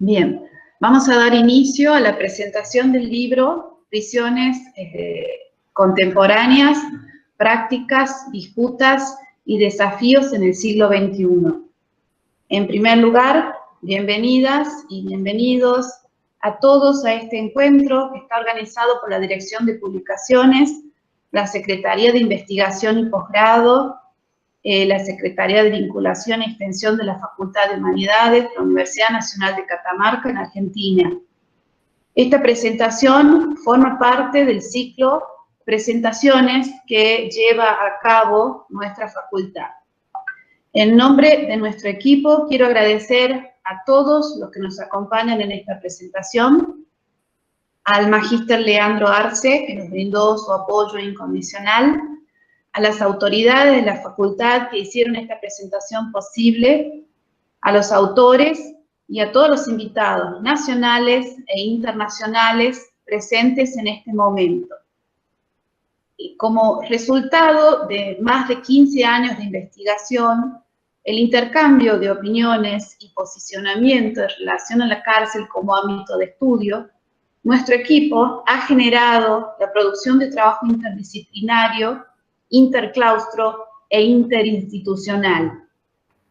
Bien, vamos a dar inicio a la presentación del libro Prisiones contemporáneas, prácticas, disputas y desafíos en el siglo XXI. En primer lugar, bienvenidas y bienvenidos a todos a este encuentro que está organizado por la Dirección de Publicaciones, la Secretaría de Investigación y Posgrado, la Secretaría de Vinculación y Extensión de la Facultad de Humanidades de la Universidad Nacional de Catamarca en Argentina. Esta presentación forma parte del ciclo Presentaciones que lleva a cabo nuestra facultad. En nombre de nuestro equipo, quiero agradecer a todos los que nos acompañan en esta presentación, al magíster Leandro Arce, que nos brindó su apoyo incondicional, a las autoridades de la facultad que hicieron esta presentación posible, a los autores y a todos los invitados nacionales e internacionales presentes en este momento. Y como resultado de más de 15 años de investigación, el intercambio de opiniones y posicionamiento en relación a la cárcel como ámbito de estudio, nuestro equipo ha generado la producción de trabajo interdisciplinario, interclaustro e interinstitucional.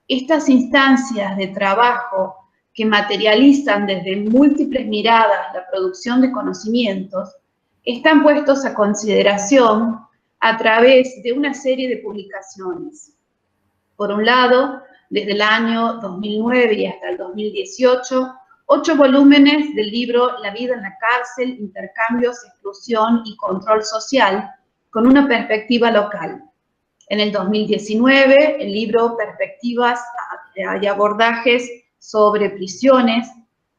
Estas instancias de trabajo que materializan desde múltiples miradas la producción de conocimientos están puestos a consideración a través de una serie de publicaciones. Por un lado, desde el año 2009 y hasta el 2018, 8 volúmenes del libro La vida en la cárcel, intercambios, exclusión y control social, con una perspectiva local. En el 2019, el libro Perspectivas y abordajes sobre prisiones,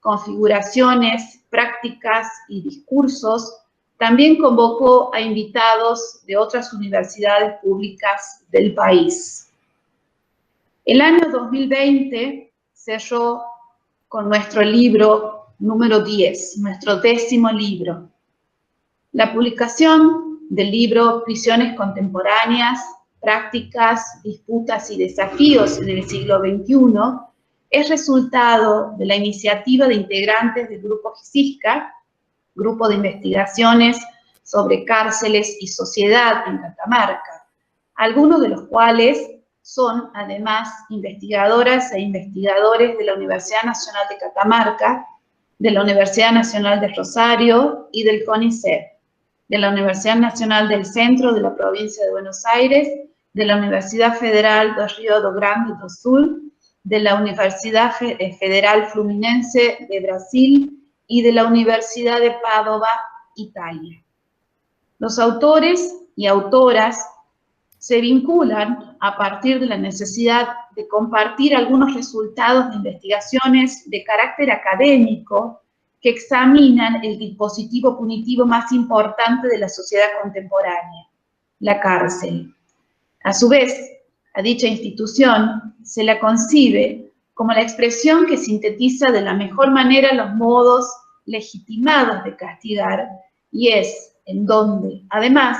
configuraciones, prácticas y discursos, también convocó a invitados de otras universidades públicas del país. El año 2020 cerró con nuestro libro número 10, nuestro 10º libro. La publicación del libro Prisiones contemporáneas, prácticas, disputas y desafíos en el siglo XXI es resultado de la iniciativa de integrantes del Grupo GISISCA, Grupo de Investigaciones sobre Cárceles y Sociedad en Catamarca, algunos de los cuales son además investigadoras e investigadores de la Universidad Nacional de Catamarca, de la Universidad Nacional de Rosario y del CONICET, de la Universidad Nacional del Centro de la Provincia de Buenos Aires, de la Universidad Federal do Rio Grande do Sul, de la Universidad Federal Fluminense de Brasil y de la Universidad de Padova, Italia. Los autores y autoras se vinculan a partir de la necesidad de compartir algunos resultados de investigaciones de carácter académico que examinan el dispositivo punitivo más importante de la sociedad contemporánea, la cárcel. A su vez, a dicha institución se la concibe como la expresión que sintetiza de la mejor manera los modos legitimados de castigar y es en donde, además,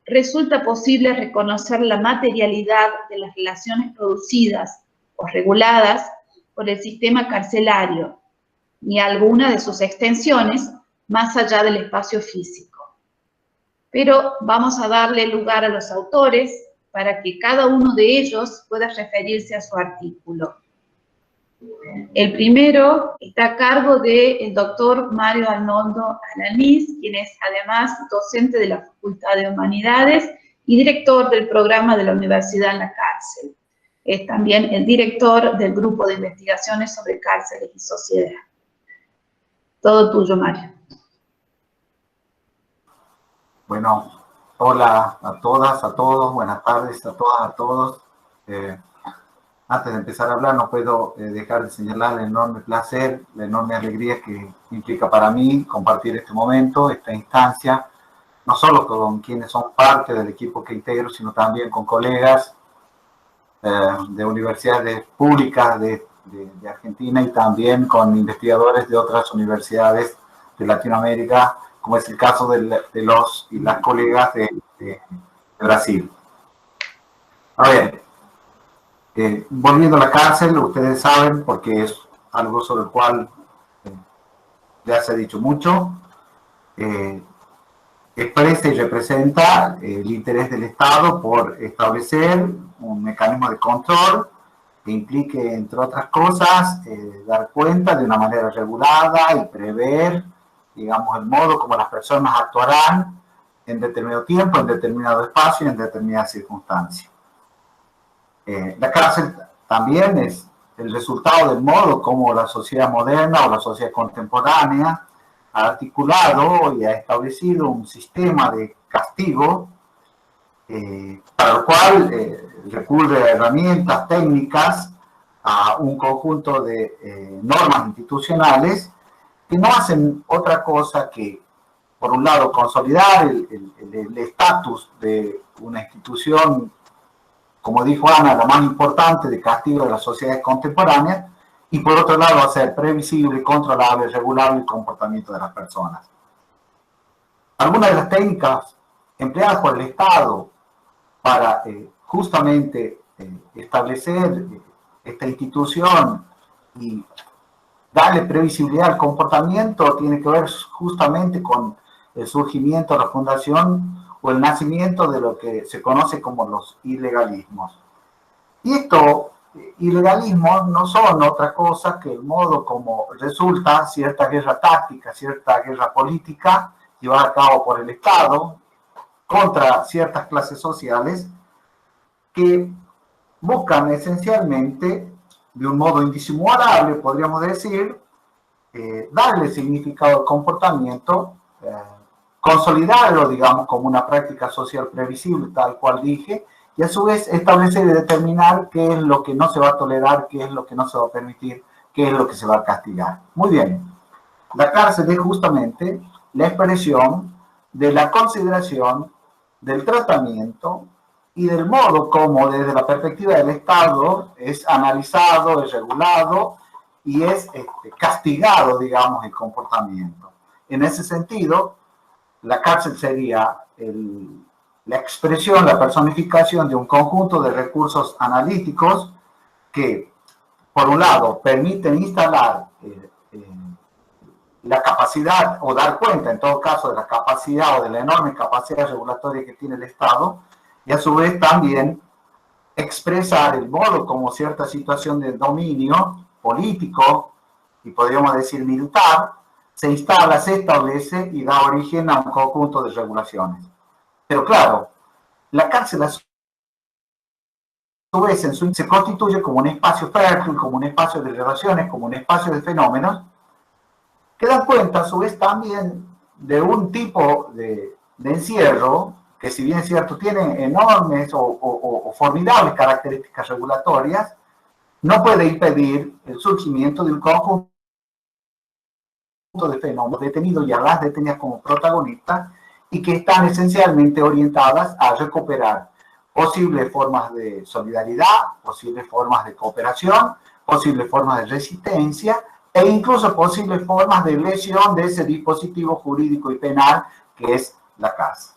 resulta posible reconocer la materialidad de las relaciones producidas o reguladas por el sistema carcelario ni alguna de sus extensiones más allá del espacio físico. Pero vamos a darle lugar a los autores para que cada uno de ellos pueda referirse a su artículo. El primero está a cargo del doctor Mario Arnoldo Alanís, quien es además docente de la Facultad de Humanidades y director del programa de la Universidad en la Cárcel. Es también el director del Grupo de Investigaciones sobre Cárceles y Sociedad. Todo tuyo, Mario. Bueno, hola a todas, a todos, buenas tardes a todas, a todos. Antes de empezar a hablar, no puedo dejar de señalar el enorme placer, la enorme alegría que implica para mí compartir este momento, esta instancia, no solo con quienes son parte del equipo que integro, sino también con colegas de universidades públicas de Argentina y también con investigadores de otras universidades de Latinoamérica, como es el caso de los y las colegas de Brasil. A ver, volviendo a la cárcel, ustedes saben, porque es algo sobre el cual ya se ha dicho mucho, expresa y representa el interés del Estado por establecer un mecanismo de control que implique, entre otras cosas, dar cuenta de una manera regulada y prever, digamos, el modo como las personas actuarán en determinado tiempo, en determinado espacio y en determinadas circunstancias. La cárcel también es el resultado del modo como la sociedad moderna o la sociedad contemporánea ha articulado y ha establecido un sistema de castigo para lo cual recurre a herramientas técnicas, a un conjunto de normas institucionales que no hacen otra cosa que, por un lado, consolidar el estatus de una institución, como dijo Ana, la más importante de castigo de las sociedades contemporáneas, y por otro lado hacer previsible, controlable, regulable el comportamiento de las personas. Algunas de las técnicas empleadas por el Estado para justamente establecer esta institución y darle previsibilidad al comportamiento tiene que ver justamente con el surgimiento, la fundación o el nacimiento de lo que se conoce como los ilegalismos. Y estos ilegalismos no son otra cosa que el modo como resulta cierta guerra táctica, cierta guerra política llevada a cabo por el Estado contra ciertas clases sociales que buscan esencialmente, de un modo indisimulable, podríamos decir, darle significado al comportamiento, consolidarlo, digamos, como una práctica social previsible, tal cual dije, y a su vez establecer y determinar qué es lo que no se va a tolerar, qué es lo que no se va a permitir, qué es lo que se va a castigar. Muy bien, la cárcel es justamente la expresión de la consideración, del tratamiento y del modo como desde la perspectiva del Estado es analizado, es regulado y es castigado, digamos, el comportamiento. En ese sentido, la cárcel sería la expresión, la personificación de un conjunto de recursos analíticos que, por un lado, permiten instalar la capacidad, o dar cuenta, en todo caso, de la capacidad o de la enorme capacidad regulatoria que tiene el Estado, y a su vez también expresar el modo como cierta situación de dominio político, y podríamos decir militar, se instala, se establece y da origen a un conjunto de regulaciones. Pero claro, la cárcel a su vez se constituye como un espacio fértil, como un espacio de relaciones, como un espacio de fenómenos, que dan cuenta a su vez también de un tipo de encierro que, si bien es cierto, tiene enormes o formidables características regulatorias, no puede impedir el surgimiento de un conjunto de fenómenos detenidos y a las detenidas como protagonistas y que están esencialmente orientadas a recuperar posibles formas de solidaridad, posibles formas de cooperación, posibles formas de resistencia e incluso posibles formas de lesión de ese dispositivo jurídico y penal que es la cárcel.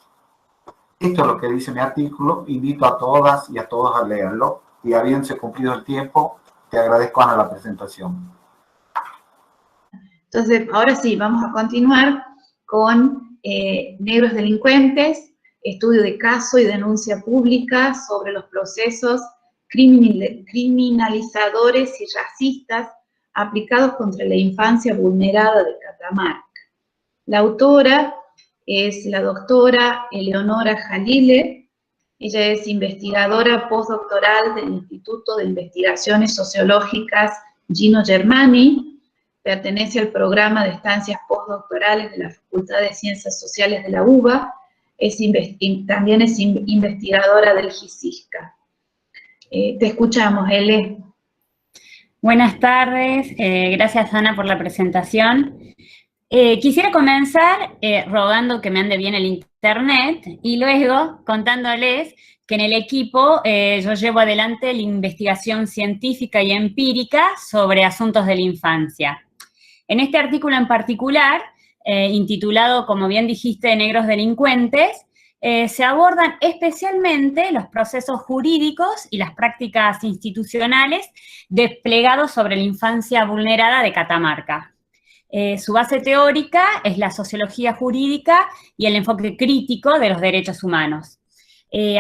Esto es lo que dice mi artículo. Invito a todas y a todos a leerlo. Y habiéndose cumplido el tiempo, te agradezco, Ana, la presentación. Entonces, ahora sí, vamos a continuar con Negros Delincuentes, estudio de caso y denuncia pública sobre los procesos criminalizadores y racistas aplicados contra la infancia vulnerada de Catamarca. La autora es la doctora Eleonora Jalile. Ella es investigadora postdoctoral del Instituto de Investigaciones Sociológicas Gino Germani, pertenece al programa de estancias postdoctorales de la Facultad de Ciencias Sociales de la UBA, también es investigadora del GICISCA. Te escuchamos, Ele. Buenas tardes, gracias Ana por la presentación. Quisiera comenzar rogando que me ande bien el internet y luego contándoles que en el equipo yo llevo adelante la investigación científica y empírica sobre asuntos de la infancia. En este artículo en particular, intitulado, como bien dijiste, Negros Delincuentes, se abordan especialmente los procesos jurídicos y las prácticas institucionales desplegados sobre la infancia vulnerada de Catamarca. Su base teórica es la sociología jurídica y el enfoque crítico de los derechos humanos.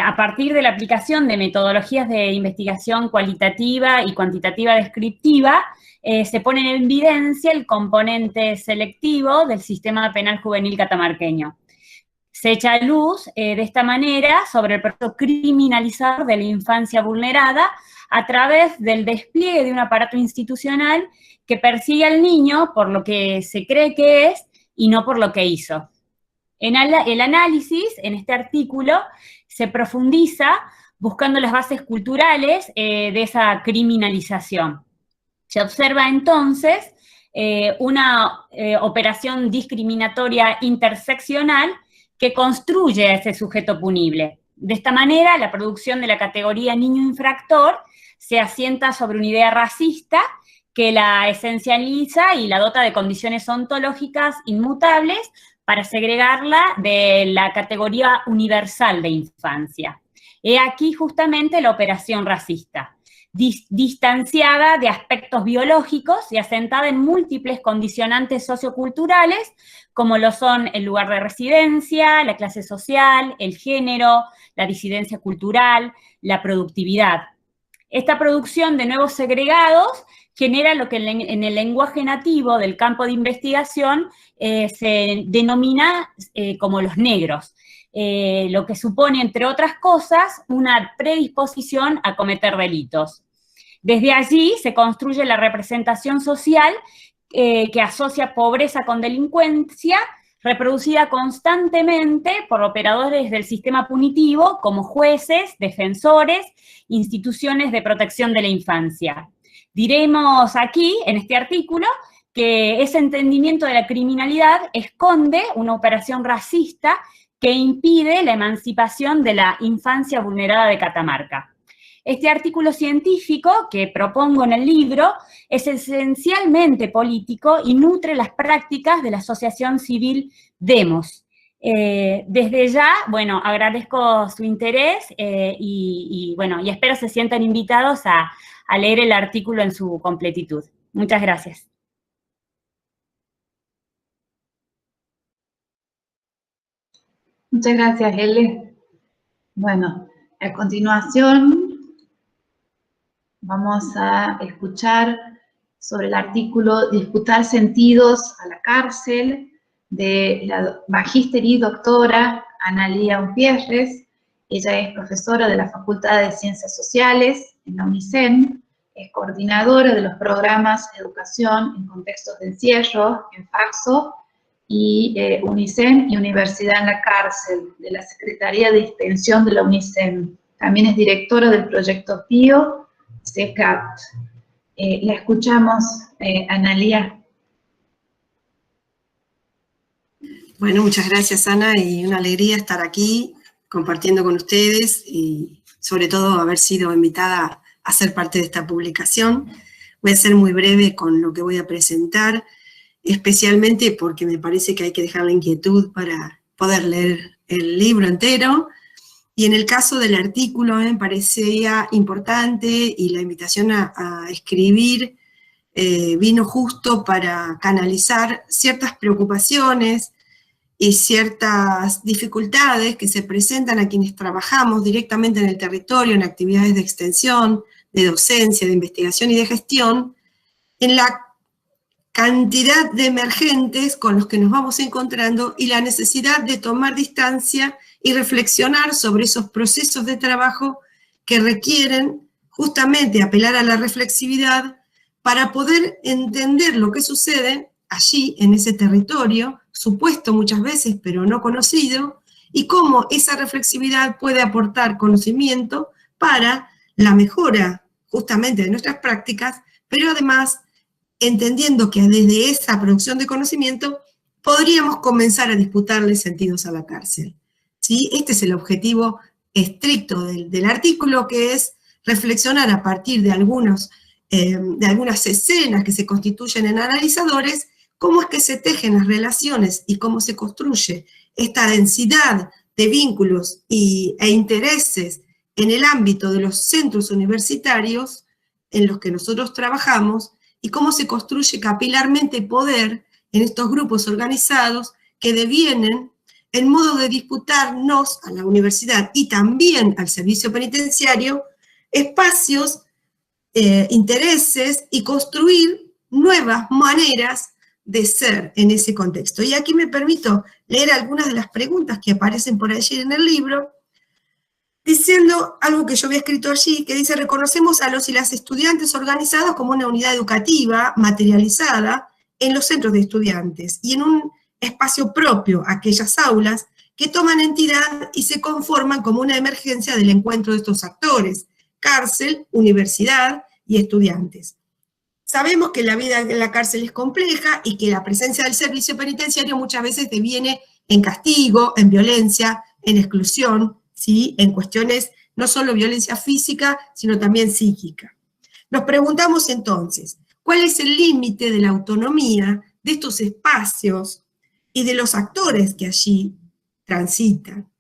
A partir de la aplicación de metodologías de investigación cualitativa y cuantitativa descriptiva, se pone en evidencia el componente selectivo del sistema penal juvenil catamarqueño. Se echa luz de esta manera sobre el proceso criminalizador de la infancia vulnerada a través del despliegue de un aparato institucional que persigue al niño por lo que se cree que es y no por lo que hizo. En el análisis, en este artículo, se profundiza buscando las bases culturales de esa criminalización. Se observa entonces una operación discriminatoria interseccional que construye a ese sujeto punible. De esta manera, la producción de la categoría niño infractor se asienta sobre una idea racista que la esencializa y la dota de condiciones ontológicas inmutables para segregarla de la categoría universal de infancia. He aquí justamente la operación racista, distanciada de aspectos biológicos y asentada en múltiples condicionantes socioculturales, como lo son el lugar de residencia, la clase social, el género, la disidencia cultural, la productividad. Esta producción de nuevos segregados genera lo que en el lenguaje nativo del campo de investigación se denomina como los negros, lo que supone, entre otras cosas, una predisposición a cometer delitos. Desde allí se construye la representación social que asocia pobreza con delincuencia, reproducida constantemente por operadores del sistema punitivo como jueces, defensores, instituciones de protección de la infancia. Diremos aquí, en este artículo, que ese entendimiento de la criminalidad esconde una operación racista que impide la emancipación de la infancia vulnerada de Catamarca. Este artículo científico que propongo en el libro es esencialmente político y nutre las prácticas de la asociación civil Demos. Desde ya, bueno, agradezco su interés y espero se sientan invitados a leer el artículo en su completitud. Muchas gracias. Muchas gracias, Ele. Bueno, a continuación vamos a escuchar sobre el artículo Disputar sentidos a la cárcel de la magíster y doctora Analía Umpierres. Ella es profesora de la Facultad de Ciencias Sociales en la UNICEN, es coordinadora de los programas de educación en contextos de encierro en FACSO y UNICEN y Universidad en la Cárcel de la Secretaría de Extensión de la UNICEN. También es directora del proyecto PIO CECAT. La escuchamos, Analía. Bueno, muchas gracias, Ana, y una alegría estar aquí compartiendo con ustedes y sobre todo haber sido invitada a ser parte de esta publicación. Voy a ser muy breve con lo que voy a presentar, especialmente porque me parece que hay que dejar la inquietud para poder leer el libro entero. Y en el caso del artículo me parecía importante y la invitación a escribir vino justo para canalizar ciertas preocupaciones y ciertas dificultades que se presentan a quienes trabajamos directamente en el territorio, en actividades de extensión, de docencia, de investigación y de gestión, en la cantidad de emergentes con los que nos vamos encontrando y la necesidad de tomar distancia y reflexionar sobre esos procesos de trabajo que requieren justamente apelar a la reflexividad para poder entender lo que sucede allí, en ese territorio, supuesto muchas veces, pero no conocido, y cómo esa reflexividad puede aportar conocimiento para la mejora justamente de nuestras prácticas, pero además entendiendo que desde esa producción de conocimiento podríamos comenzar a disputarle sentidos a la cárcel. ¿Sí? Este es el objetivo estricto del artículo, que es reflexionar a partir de algunas escenas que se constituyen en analizadores, cómo es que se tejen las relaciones y cómo se construye esta densidad de vínculos e intereses en el ámbito de los centros universitarios en los que nosotros trabajamos, y cómo se construye capilarmente poder en estos grupos organizados que devienen en modo de disputarnos a la universidad y también al servicio penitenciario espacios, intereses y construir nuevas maneras de ser en ese contexto. Y aquí me permito leer algunas de las preguntas que aparecen por allí en el libro, diciendo algo que yo había escrito allí, que dice: reconocemos a los y las estudiantes organizados como una unidad educativa materializada en los centros de estudiantes y en un espacio propio, aquellas aulas que toman entidad y se conforman como una emergencia del encuentro de estos actores: cárcel, universidad y estudiantes. Sabemos que la vida en la cárcel es compleja y que la presencia del servicio penitenciario muchas veces deviene en castigo, en violencia, en exclusión, ¿sí? En cuestiones no solo violencia física, sino también psíquica. Nos preguntamos entonces, ¿cuál es el límite de la autonomía de estos espacios y de los actores que allí transitan,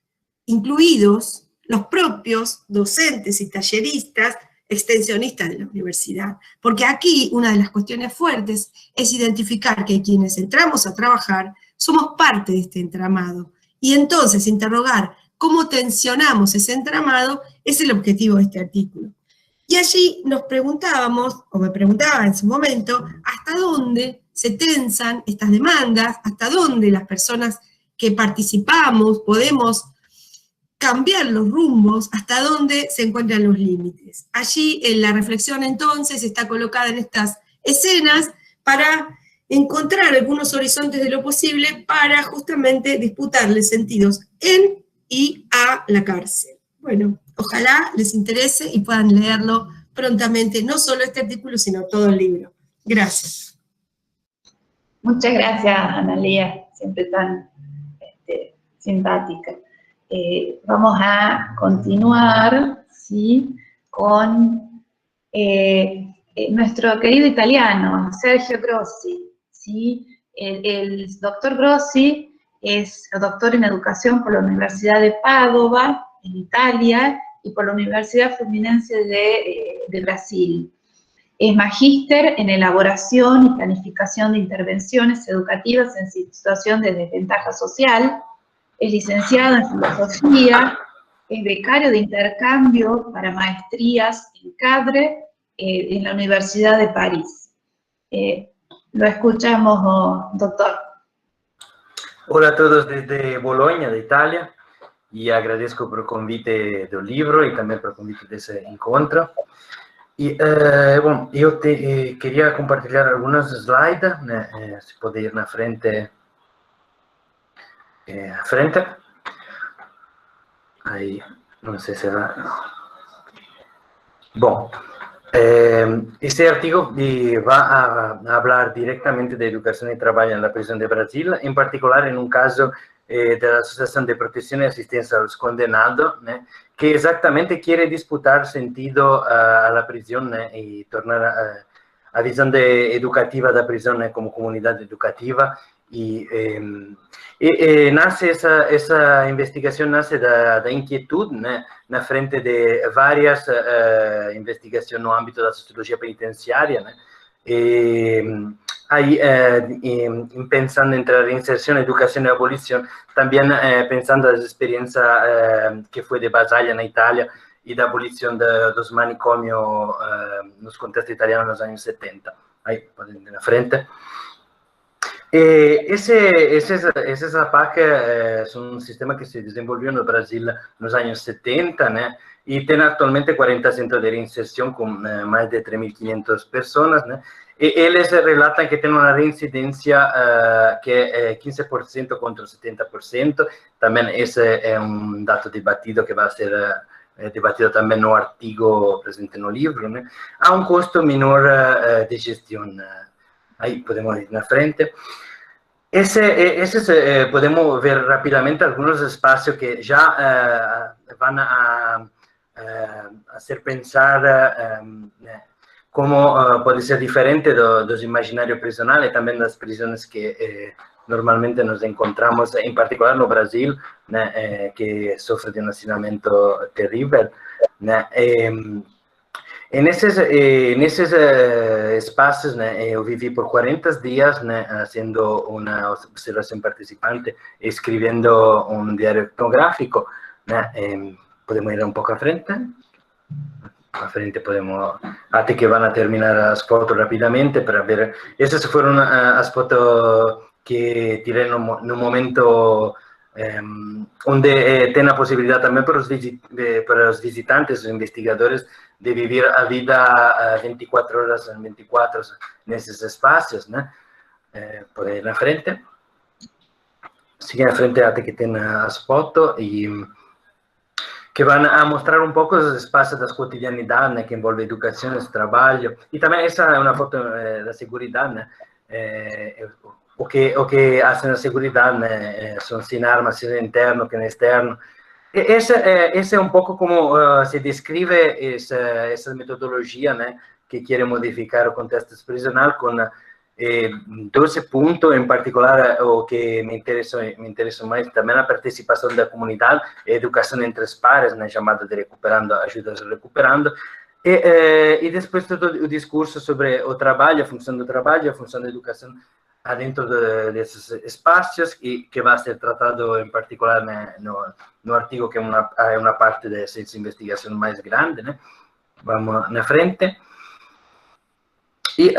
incluidos los propios docentes y talleristas, extensionistas de la universidad? Porque aquí una de las cuestiones fuertes es identificar que quienes entramos a trabajar somos parte de este entramado, y entonces interrogar cómo tensionamos ese entramado es el objetivo de este artículo. Y allí nos preguntábamos, o me preguntaba en su momento, hasta dónde se tensan estas demandas, hasta dónde las personas que participamos podemos cambiar los rumbos, hasta dónde se encuentran los límites. Allí la reflexión entonces está colocada en estas escenas para encontrar algunos horizontes de lo posible para justamente disputarle sentidos en y a la cárcel. Bueno, ojalá les interese y puedan leerlo prontamente, no solo este artículo, sino todo el libro. Gracias. Muchas gracias, Analía, siempre tan simpática. Vamos a continuar, ¿sí?, con nuestro querido italiano, Sergio Grossi, ¿sí? El doctor Grossi es doctor en educación por la Universidad de Padova, en Italia, y por la Universidad Fluminense de Brasil. Es magíster en elaboración y planificación de intervenciones educativas en situación de desventaja social, es licenciado en filosofía, es becario de intercambio para maestrías en cadre en la Universidad de París. Lo escuchamos, doctor. Hola a todos desde Bologna, de Italia, y agradezco por el convite del libro y también por el convite de ese encuentro. Y bueno, yo quería compartir algunos slides, si puede ir a frente. Ahí, no sé si va. Bueno, este artículo va a hablar directamente de educación y trabajo en la prisión de Brasil, en particular en un caso de la Asociación de Protección y Asistencia a los Condenados, que exactamente quiere disputar sentido a la prisión y tornar a visión educativa de la prisión como comunidad educativa. Y nace esa investigación nace de inquietud na frente de varias investigaciones no ámbito de la sociología penitenciaria, ahí pensando entre la reinserción, educación y abolición, también pensando en las experiencias que fue de Basaglia en Italia y de abolición de los manicomios en los contextos italianos en los años 70. Ahí, pueden ir en la frente. Ese APAC es un sistema que se desenvolvió en Brasil en los años 70, y tiene actualmente 40 centros de reinserción con más de 3.500 personas. Ellos relatan que tienen una reincidencia que es 15% contra el 70%. También ese es un dato debatido que va a ser debatido también en un artículo presente en el libro, a un costo menor de gestión. Ahí podemos ir en frente. Podemos ver rápidamente algunos espacios que ya van a hacer pensar cómo puede ser diferente de los imaginarios prisionales y también las prisiones que normalmente nos encontramos, en particular en Brasil, que sufre de un hacinamiento terrible. En esos espacios, yo viví por 40 días haciendo una observación participante, escribiendo un diario etnográfico. Podemos ir un poco a frente. A frente podemos, hasta que van a terminar las fotos rápidamente para ver. Esas fueron las fotos que tiré en un momento donde tiene la posibilidad también para los visitantes, los investigadores, de vivir a vida 24 horas en 24 en esos espacios, ¿no? Pueden ir a frente. Sigue a frente hasta que tengan las fotos y que van a mostrar un poco los espacios de la cotidianidad, ¿no? Que envuelve educación, trabajo, y también esa es una foto de la seguridad, ¿no? O que hacen la seguridad, ¿no? Son sin armas, sin interno que en externo. Ese es un poco como se describe esa metodología, ¿no? Que quiere modificar el contexto prisional con 12 puntos en particular, o que me interesa más, también la participación de la comunidad, educación entre pares, ¿no? Llamada de recuperando, ayudas recuperando, y después todo el discurso sobre el trabajo, la función del trabajo, la función de educación adentro de esos espacios, y que va a ser tratado en particular en el artículo, que es una parte de esa investigación más grande, ¿no? Vamos a frente. Y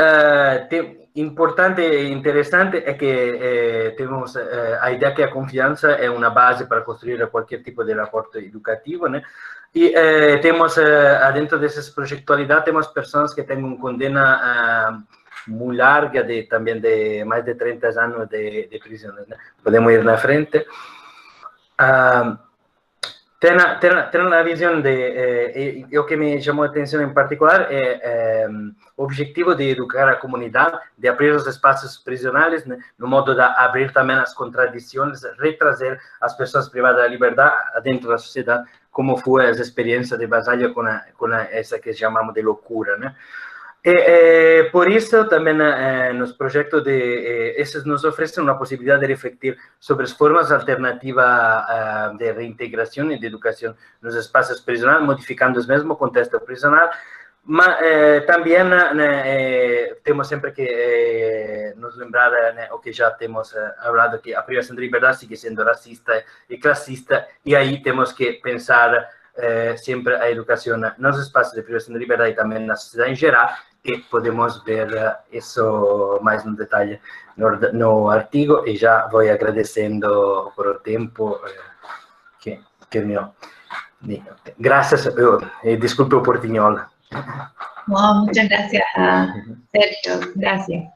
importante e interesante es que tenemos la idea que la confianza es una base para construir cualquier tipo de reporte educativo, ¿no? Y tenemos adentro de esa proyectualidad, tenemos personas que tienen una condena muy larga, también de más de 30 años de prisión, ¿no? Podemos ir a la frente. Tiene la visión de, lo que me llamó la atención en particular, el objetivo de educar a la comunidad, de abrir los espacios prisionales, de modo de abrir también las contradicciones, retraser a las personas privadas de la libertad dentro de la sociedad, como fue esa experiencia de Basaglia con esa que llamamos de locura, ¿no? Por eso también los proyectos esos nos ofrecen una posibilidad de refletir sobre formas alternativas de reintegración y de educación en los espacios prisionales, modificando el mismo contexto prisional. También tenemos siempre que nos lembrar, o que ya hemos hablado, que la privación de libertad sigue siendo racista y clasista, y ahí tenemos que pensar siempre a educación en los espacios de privación de libertad y también en la sociedad en general, y podemos ver eso más en detalle en el artículo, y ya voy agradeciendo por el tiempo que me dio. Gracias, disculpe por Tiñol. No, muchas gracias, Sergio, gracias.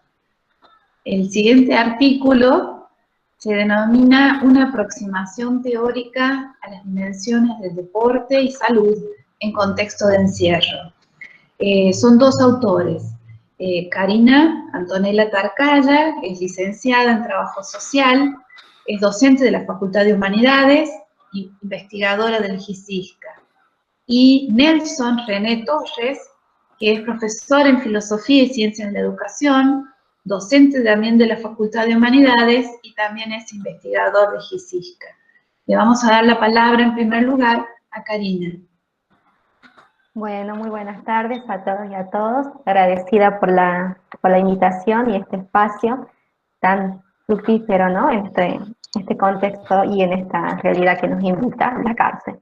El siguiente artículo se denomina una aproximación teórica a las dimensiones del deporte y salud en contexto de encierro. Son dos autores, Karina Antonella Tarcaya, que es licenciada en Trabajo Social, es docente de la Facultad de Humanidades y investigadora del GICISCA, y Nelson René Torres, que es profesor en Filosofía y Ciencias de la Educación, docente también de la Facultad de Humanidades y también es investigador de GICISCA. Le vamos a dar la palabra en primer lugar a Karina. Bueno, muy buenas tardes a todos y a todos. Agradecida por la invitación y este espacio tan fructífero, ¿no? En este contexto y en esta realidad que nos invita a la cárcel.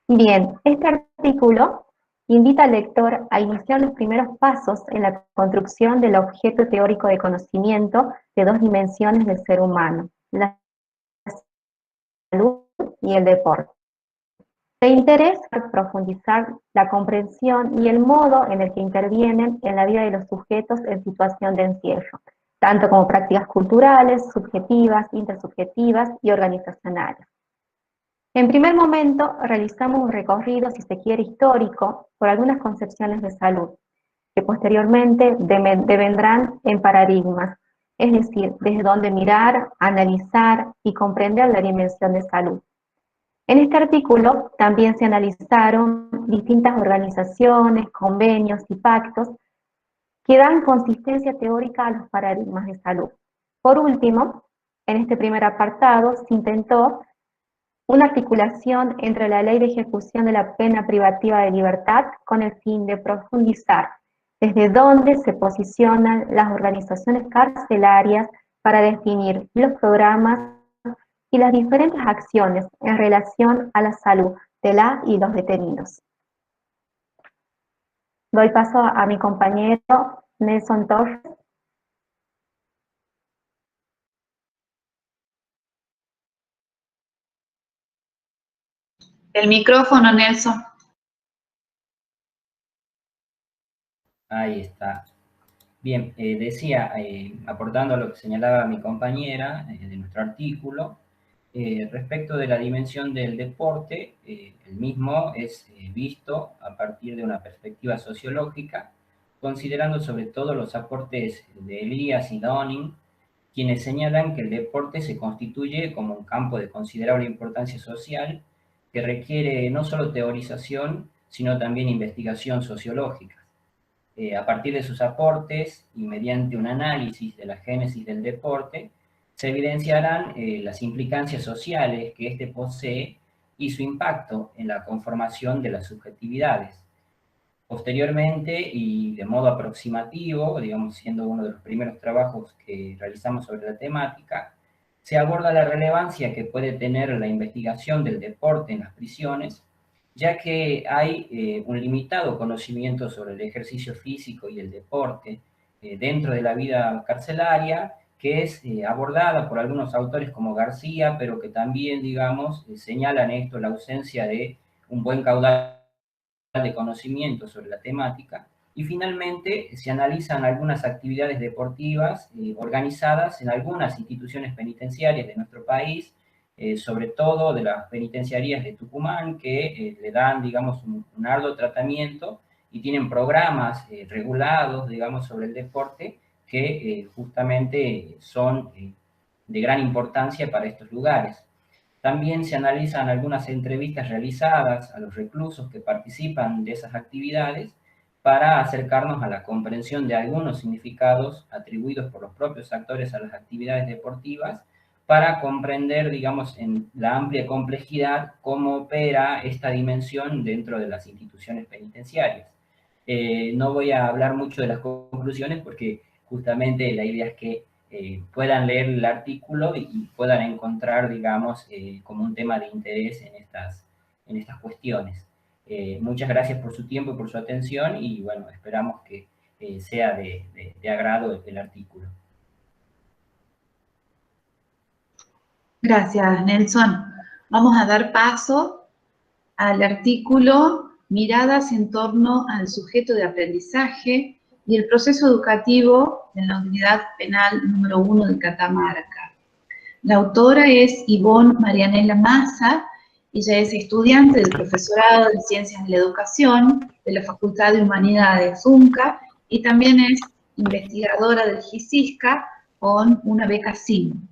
Bien, este artículo invita al lector a iniciar los primeros pasos en la construcción del objeto teórico de conocimiento de dos dimensiones del ser humano, la salud y el deporte. De interés profundizar la comprensión y el modo en el que intervienen en la vida de los sujetos en situación de encierro, tanto como prácticas culturales, subjetivas, intersubjetivas y organizacionales. En primer momento, realizamos un recorrido, si se quiere, histórico por algunas concepciones de salud, que posteriormente devendrán en paradigmas, es decir, desde donde mirar, analizar y comprender la dimensión de salud. En este artículo también se analizaron distintas organizaciones, convenios y pactos que dan consistencia teórica a los paradigmas de salud. Por último, en este primer apartado se intentó una articulación entre la ley de ejecución de la pena privativa de libertad con el fin de profundizar desde dónde se posicionan las organizaciones carcelarias para definir los programas y las diferentes acciones en relación a la salud de la y los detenidos. Doy paso a mi compañero Nelson Torres. El micrófono, Nelson. Ahí está. Bien, decía, aportando a lo que señalaba mi compañera de nuestro artículo, respecto de la dimensión del deporte, el mismo es visto a partir de una perspectiva sociológica, considerando sobre todo los aportes de Elías y Dunning, quienes señalan que el deporte se constituye como un campo de considerable importancia social que requiere no solo teorización, sino también investigación sociológica. A partir de sus aportes y mediante un análisis de la génesis del deporte, se evidenciarán las implicancias sociales que éste posee y su impacto en la conformación de las subjetividades. Posteriormente, y de modo aproximativo, digamos siendo uno de los primeros trabajos que realizamos sobre la temática, se aborda la relevancia que puede tener la investigación del deporte en las prisiones, ya que hay un limitado conocimiento sobre el ejercicio físico y el deporte dentro de la vida carcelaria, que es abordada por algunos autores como García, pero que también, digamos, señalan esto, la ausencia de un buen caudal de conocimiento sobre la temática. Y finalmente se analizan algunas actividades deportivas organizadas en algunas instituciones penitenciarias de nuestro país, sobre todo de las penitenciarías de Tucumán, que le dan, digamos, un arduo tratamiento y tienen programas regulados, digamos, sobre el deporte que justamente son de gran importancia para estos lugares. También se analizan algunas entrevistas realizadas a los reclusos que participan de esas actividades para acercarnos a la comprensión de algunos significados atribuidos por los propios actores a las actividades deportivas, para comprender, digamos, en la amplia complejidad cómo opera esta dimensión dentro de las instituciones penitenciarias. No voy a hablar mucho de las conclusiones porque justamente la idea es que puedan leer el artículo y puedan encontrar, digamos, como un tema de interés en estas cuestiones. Muchas gracias por su tiempo y por su atención y, bueno, esperamos que sea de agrado el artículo. Gracias, Nelson. Vamos a dar paso al artículo Miradas en torno al sujeto de aprendizaje y el proceso educativo en la unidad penal número 1 de Catamarca. La autora es Ivonne Marianela Massa. Ella es estudiante del profesorado de Ciencias de la Educación de la Facultad de Humanidades UNCA y también es investigadora del GICISCA con una beca SIM.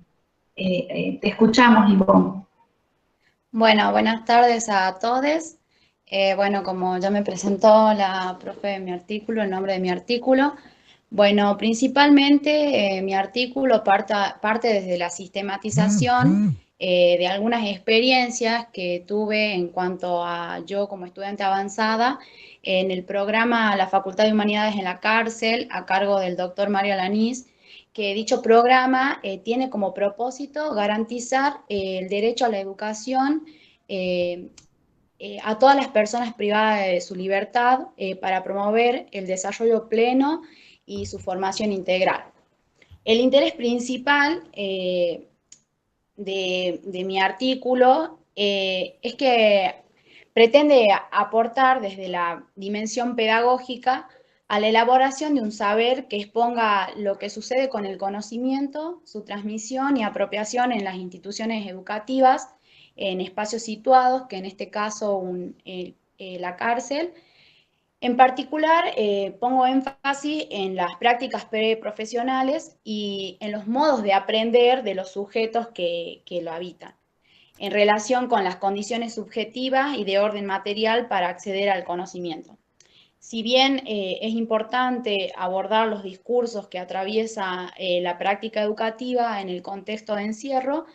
Te escuchamos, Ivonne. Bueno, buenas tardes a todos. Bueno, como ya me presentó la profe de mi artículo, el nombre de mi artículo, bueno, principalmente mi artículo parte desde la sistematización de algunas experiencias que tuve en cuanto a yo como estudiante avanzada en el programa La Facultad de Humanidades en la Cárcel, a cargo del doctor Mario Alanís, que dicho programa tiene como propósito garantizar el derecho a la educación a todas las personas privadas de su libertad para promover el desarrollo pleno y su formación integral. El interés principal de mi artículo es que pretende aportar desde la dimensión pedagógica a la elaboración de un saber que exponga lo que sucede con el conocimiento, su transmisión y apropiación en las instituciones educativas, en espacios situados, que en este caso la cárcel. En particular, pongo énfasis en las prácticas preprofesionales y en los modos de aprender de los sujetos que lo habitan, en relación con las condiciones subjetivas y de orden material para acceder al conocimiento. Si bien es importante abordar los discursos que atraviesa la práctica educativa en el contexto de encierro,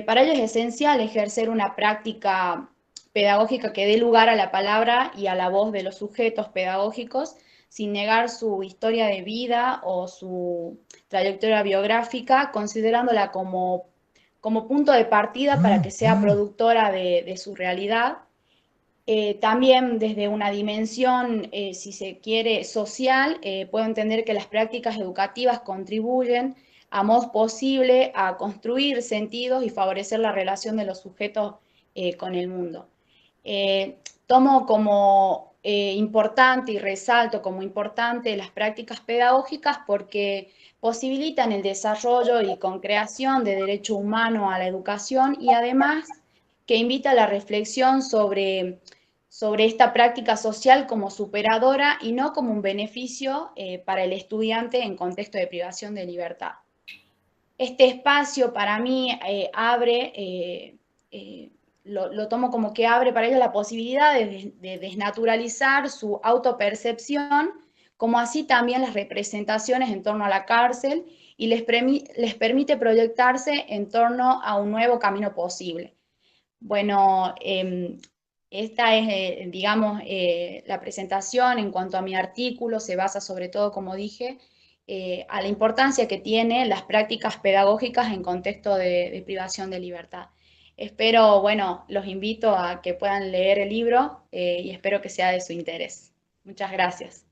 Para ello es esencial ejercer una práctica pedagógica que dé lugar a la palabra y a la voz de los sujetos pedagógicos, sin negar su historia de vida o su trayectoria biográfica, considerándola como punto de partida para que sea productora de su realidad. También desde una dimensión, si se quiere, social, puedo entender que las prácticas educativas contribuyen a modo posible a construir sentidos y favorecer la relación de los sujetos con el mundo. Tomo como importante y resalto como importante las prácticas pedagógicas porque posibilitan el desarrollo y concreación de derecho humano a la educación y además que invita a la reflexión sobre esta práctica social como superadora y no como un beneficio para el estudiante en contexto de privación de libertad. Este espacio para mí abre, lo tomo como que abre para ellos la posibilidad de desnaturalizar su autopercepción, como así también las representaciones en torno a la cárcel y les permite proyectarse en torno a un nuevo camino posible. Bueno, esta es, digamos, la presentación en cuanto a mi artículo, se basa sobre todo, como dije, a la importancia que tienen las prácticas pedagógicas en contexto de privación de libertad. Espero, bueno, los invito a que puedan leer el libro y espero que sea de su interés. Muchas gracias.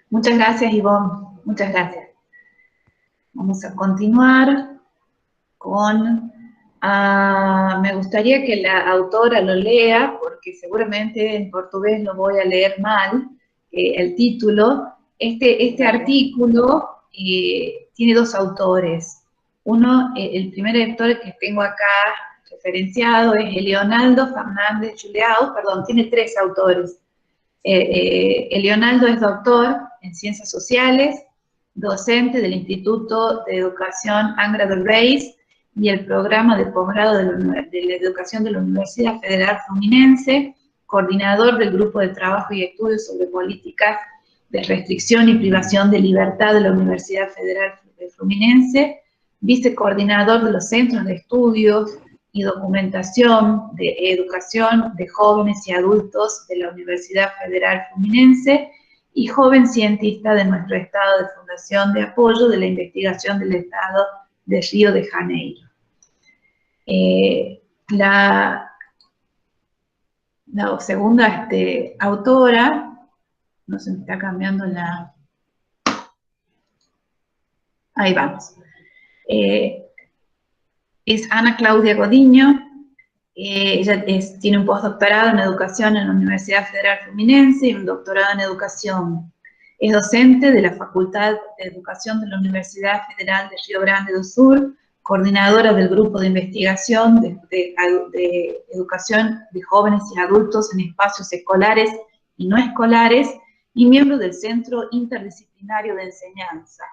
Muchas gracias, Ivonne. Muchas gracias. Vamos a continuar con... me gustaría que la autora lo lea, porque seguramente en portugués lo voy a leer mal, el título. Este artículo tiene dos autores. Uno, el primer autor que tengo acá referenciado es Leonardo Fernández Julião, perdón, tiene tres autores. Leonardo es doctor en Ciencias Sociales, docente del Instituto de Educación Angra dos Reis y el programa de posgrado de la Educación de la Universidad Federal Fluminense, coordinador del Grupo de Trabajo y Estudios sobre Políticas de Restricción y Privación de Libertad de la Universidad Federal Fluminense, vicecoordinador de los Centros de Estudios y Documentación de Educación de Jóvenes y Adultos de la Universidad Federal Fluminense y joven cientista de nuestro Estado de Fundación de Apoyo de la Investigación del Estado de Río de Janeiro. La segunda autora, no se me está cambiando la... Ahí vamos. Es Ana Claudia Godiño. Ella tiene un postdoctorado en Educación en la Universidad Federal Fluminense y un doctorado en Educación. Es docente de la Facultad de Educación de la Universidad Federal de Río Grande do Sul, coordinadora del Grupo de Investigación de Educación de Jóvenes y Adultos en Espacios Escolares y No Escolares, y miembro del Centro Interdisciplinario de Enseñanza.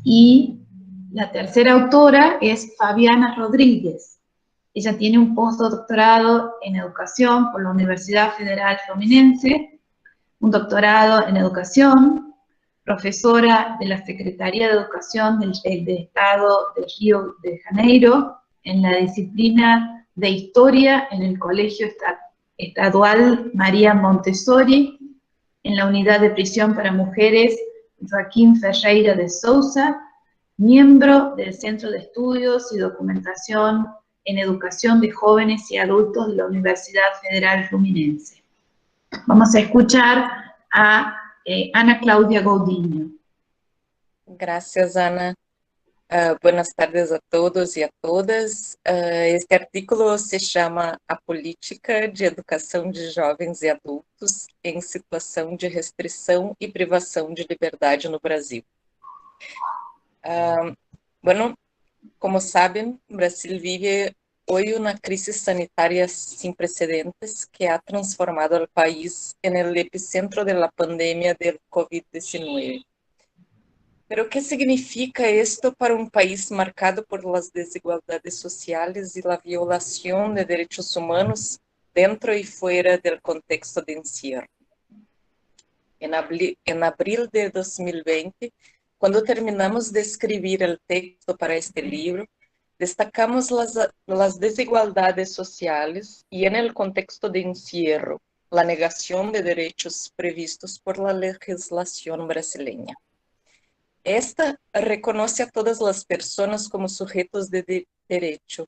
Y la tercera autora es Fabiana Rodríguez. Ella tiene un postdoctorado en Educación por la Universidad Federal Fluminense, un doctorado en Educación, profesora de la Secretaría de Educación del Estado de Río de Janeiro, en la disciplina de Historia en el Colegio Estadual María Montessori, en la Unidad de Prisión para Mujeres Joaquín Ferreira de Sousa, miembro del Centro de Estudios y Documentación en Educación de Jóvenes y Adultos de la Universidad Federal Fluminense. Vamos a escuchar a Ana Claudia Godiño. Gracias, Ana. Buenas tardes a todos e a todas. Este artículo se chama A Política de Educação de Jovens e Adultos em Situação de Restrição e Privação de Liberdade no Brasil. Bueno, como saben, Brasil vive hoy una crisis sanitaria sin precedentes que ha transformado al país en el epicentro de la pandemia del COVID-19. Pero ¿qué significa esto para un país marcado por las desigualdades sociales y la violación de derechos humanos dentro y fuera del contexto de encierro? En abril de 2020, Cuando terminamos de escribir el texto para este libro, destacamos las desigualdades sociales y en el contexto de encierro, la negación de derechos previstos por la legislación brasileña. Esta reconoce a todas las personas como sujetos de derecho.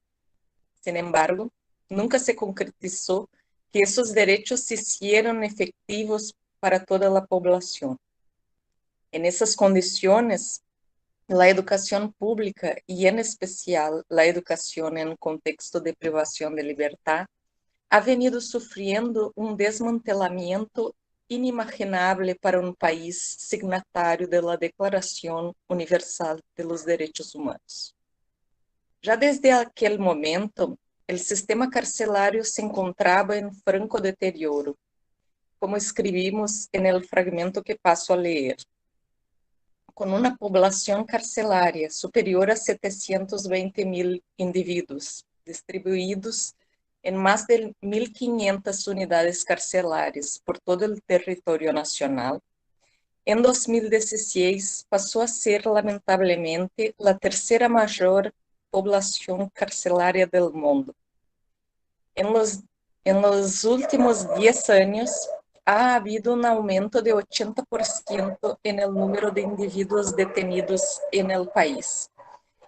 Sin embargo, nunca se concretizó que esos derechos se hicieran efectivos para toda la población. En esas condiciones, la educación pública y en especial la educación en contexto de privación de libertad ha venido sufriendo un desmantelamiento inimaginable para un país signatario de la Declaración Universal de los Derechos Humanos. Ya desde aquel momento, el sistema carcelario se encontraba en franco deterioro, como escribimos en el fragmento que paso a leer. Con una población carcelaria superior a 720.000 individuos, distribuidos en más de 1.500 unidades carcelarias por todo el territorio nacional, en 2016 pasó a ser lamentablemente la tercera mayor población carcelaria del mundo. En los últimos 10 años, ha habido un aumento de 80% en el número de individuos detenidos en el país,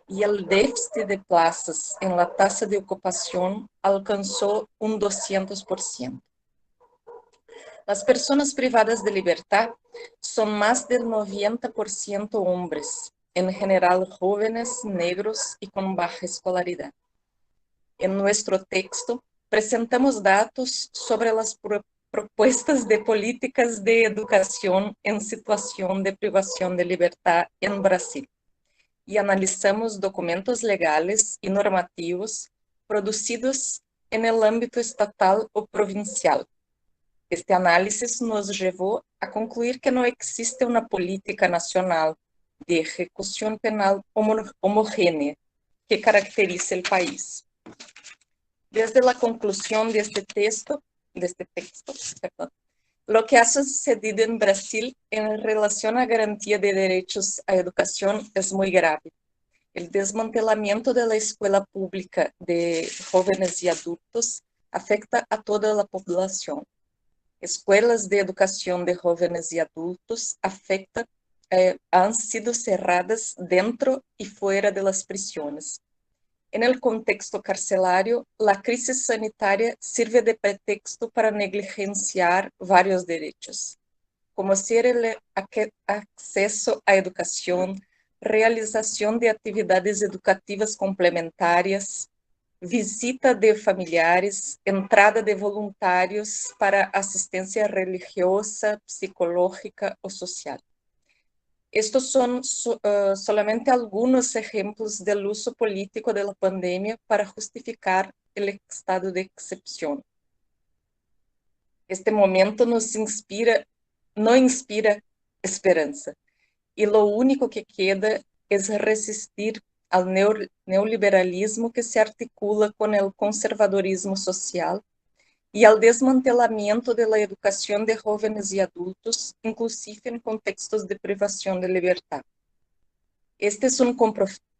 y el déficit de plazas en la tasa de ocupación alcanzó un 200%. Las personas privadas de libertad son más del 90% hombres, en general jóvenes, negros y con baja escolaridad. En nuestro texto presentamos datos sobre las propuestas de políticas de educación en situación de privación de libertad en Brasil y analizamos documentos legales y normativos producidos en el ámbito estatal o provincial. Este análisis nos llevó a concluir que no existe una política nacional de ejecución penal homogénea que caracterice el país. Desde la conclusión de este texto, lo que ha sucedido en Brasil en relación a garantía de derechos a educación es muy grave. El desmantelamiento de la escuela pública de jóvenes y adultos afecta a toda la población. Escuelas de educación de jóvenes y adultos han sido cerradas dentro y fuera de las prisiones. En el contexto carcelario, la crisis sanitaria sirve de pretexto para negligenciar varios derechos, como ser el acceso a educación, realización de actividades educativas complementarias, visita de familiares, entrada de voluntarios para asistencia religiosa, psicológica o social. Estos son solamente algunos ejemplos del uso político de la pandemia para justificar el estado de excepción. Este momento no inspira esperanza, y lo único que queda es resistir al neoliberalismo que se articula con el conservadorismo social y al desmantelamiento de la educación de jóvenes y adultos, inclusive en contextos de privación de libertad. Este es un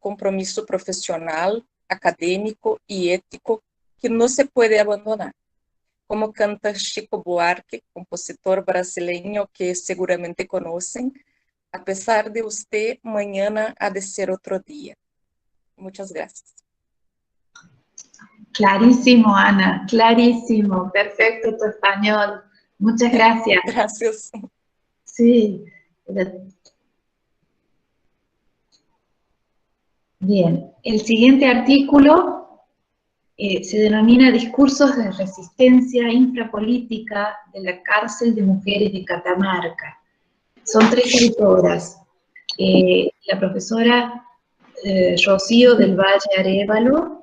compromiso profesional, académico y ético que no se puede abandonar. Como canta Chico Buarque, compositor brasileño que seguramente conocen, a pesar de usted, mañana ha de ser otro día. Muchas gracias. Clarísimo, Ana, clarísimo, perfecto tu español. Muchas gracias. Gracias. Sí. Bien, el siguiente artículo se denomina Discursos de resistencia infrapolítica de la cárcel de mujeres de Catamarca. Son 3 autoras. La profesora Rocío del Valle Arévalo,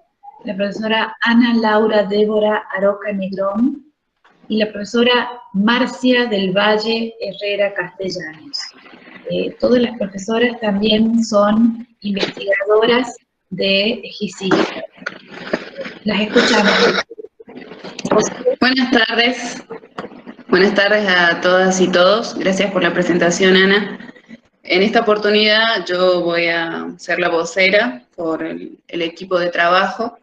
la profesora Ana Laura Débora Aroca Negrón y la profesora Marcia del Valle Herrera Castellanos. Todas las profesoras también son investigadoras de GICIC. Las escuchamos. Buenas tardes a todas y todos. Gracias por la presentación, Ana. En esta oportunidad yo voy a ser la vocera por el equipo de trabajo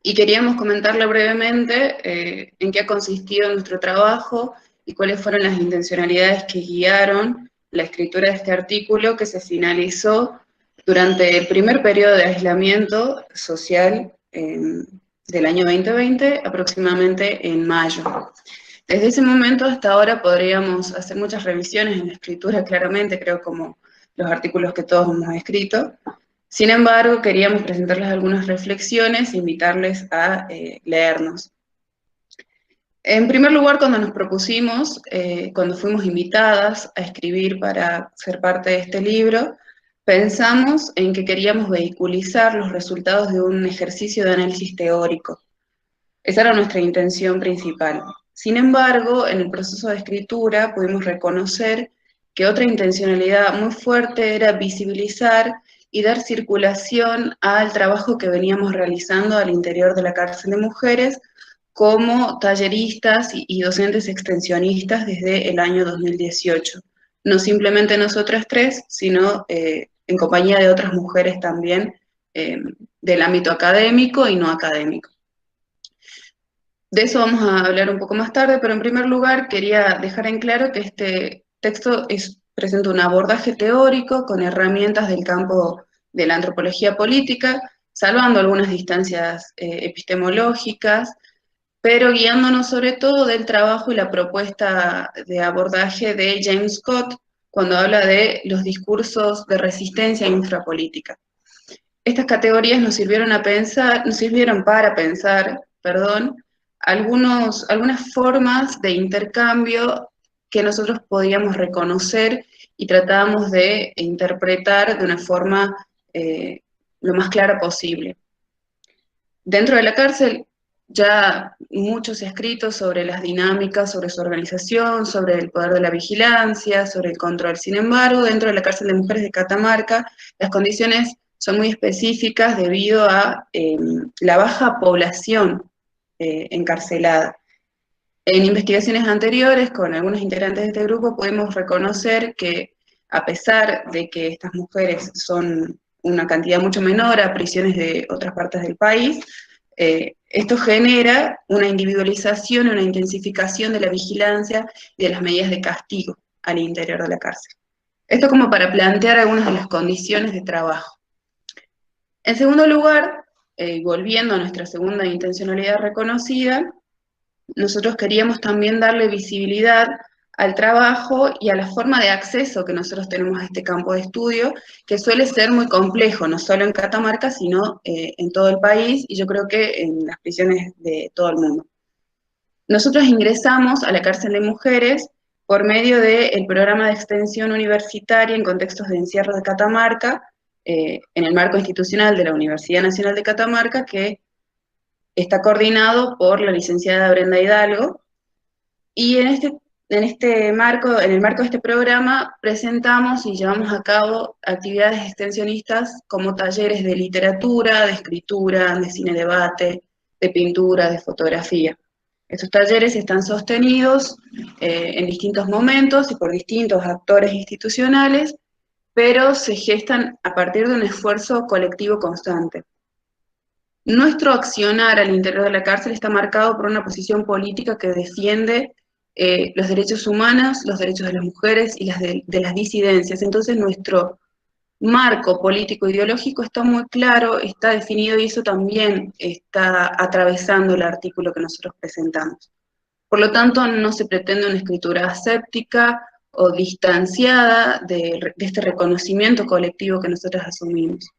y queríamos comentarle brevemente en qué ha consistido nuestro trabajo y cuáles fueron las intencionalidades que guiaron la escritura de este artículo que se finalizó durante el primer periodo de aislamiento social del año 2020, aproximadamente en mayo. Desde ese momento hasta ahora podríamos hacer muchas revisiones en la escritura, claramente, creo como los artículos que todos hemos escrito. Sin embargo, queríamos presentarles algunas reflexiones e invitarles a leernos. En primer lugar, cuando nos propusimos, cuando fuimos invitadas a escribir para ser parte de este libro, pensamos en que queríamos vehiculizar los resultados de un ejercicio de análisis teórico. Esa era nuestra intención principal. Sin embargo, en el proceso de escritura pudimos reconocer que otra intencionalidad muy fuerte era visibilizar y dar circulación al trabajo que veníamos realizando al interior de la cárcel de mujeres como talleristas y docentes extensionistas desde el año 2018. No simplemente nosotras tres, sino en compañía de otras mujeres también del ámbito académico y no académico. De eso vamos a hablar un poco más tarde, pero en primer lugar quería dejar en claro que este texto presenta un abordaje teórico con herramientas del campo de la antropología política, salvando algunas distancias epistemológicas, pero guiándonos sobre todo del trabajo y la propuesta de abordaje de James Scott cuando habla de los discursos de resistencia infrapolítica. Estas categorías nos sirvieron para pensar, algunas formas de intercambio que nosotros podíamos reconocer y tratábamos de interpretar de una forma lo más clara posible. Dentro de la cárcel ya mucho se ha escrito sobre las dinámicas, sobre su organización, sobre el poder de la vigilancia, sobre el control. Sin embargo, dentro de la cárcel de mujeres de Catamarca, las condiciones son muy específicas debido a la baja población encarcelada. En investigaciones anteriores con algunos integrantes de este grupo podemos reconocer que a pesar de que estas mujeres son una cantidad mucho menor a prisiones de otras partes del país, esto genera una individualización y una intensificación de la vigilancia y de las medidas de castigo al interior de la cárcel. Esto como para plantear algunas de las condiciones de trabajo. En segundo lugar, volviendo a nuestra segunda intencionalidad reconocida, nosotros queríamos también darle visibilidad al trabajo y a la forma de acceso que nosotros tenemos a este campo de estudio, que suele ser muy complejo, no solo en Catamarca, sino en todo el país, y yo creo que en las prisiones de todo el mundo. Nosotros ingresamos a la cárcel de mujeres por medio del programa de extensión universitaria en contextos de encierro de Catamarca, en el marco institucional de la Universidad Nacional de Catamarca, que está coordinado por la licenciada Brenda Hidalgo, y en el marco de este programa presentamos y llevamos a cabo actividades extensionistas como talleres de literatura, de escritura, de cine debate, de pintura, de fotografía. Estos talleres están sostenidos en distintos momentos y por distintos actores institucionales, pero se gestan a partir de un esfuerzo colectivo constante. Nuestro accionar al interior de la cárcel está marcado por una posición política que defiende los derechos humanos, los derechos de las mujeres y de las disidencias. Entonces nuestro marco político-ideológico está muy claro, está definido y eso también está atravesando el artículo que nosotros presentamos. Por lo tanto, no se pretende una escritura aséptica o distanciada de este reconocimiento colectivo que nosotros asumimos.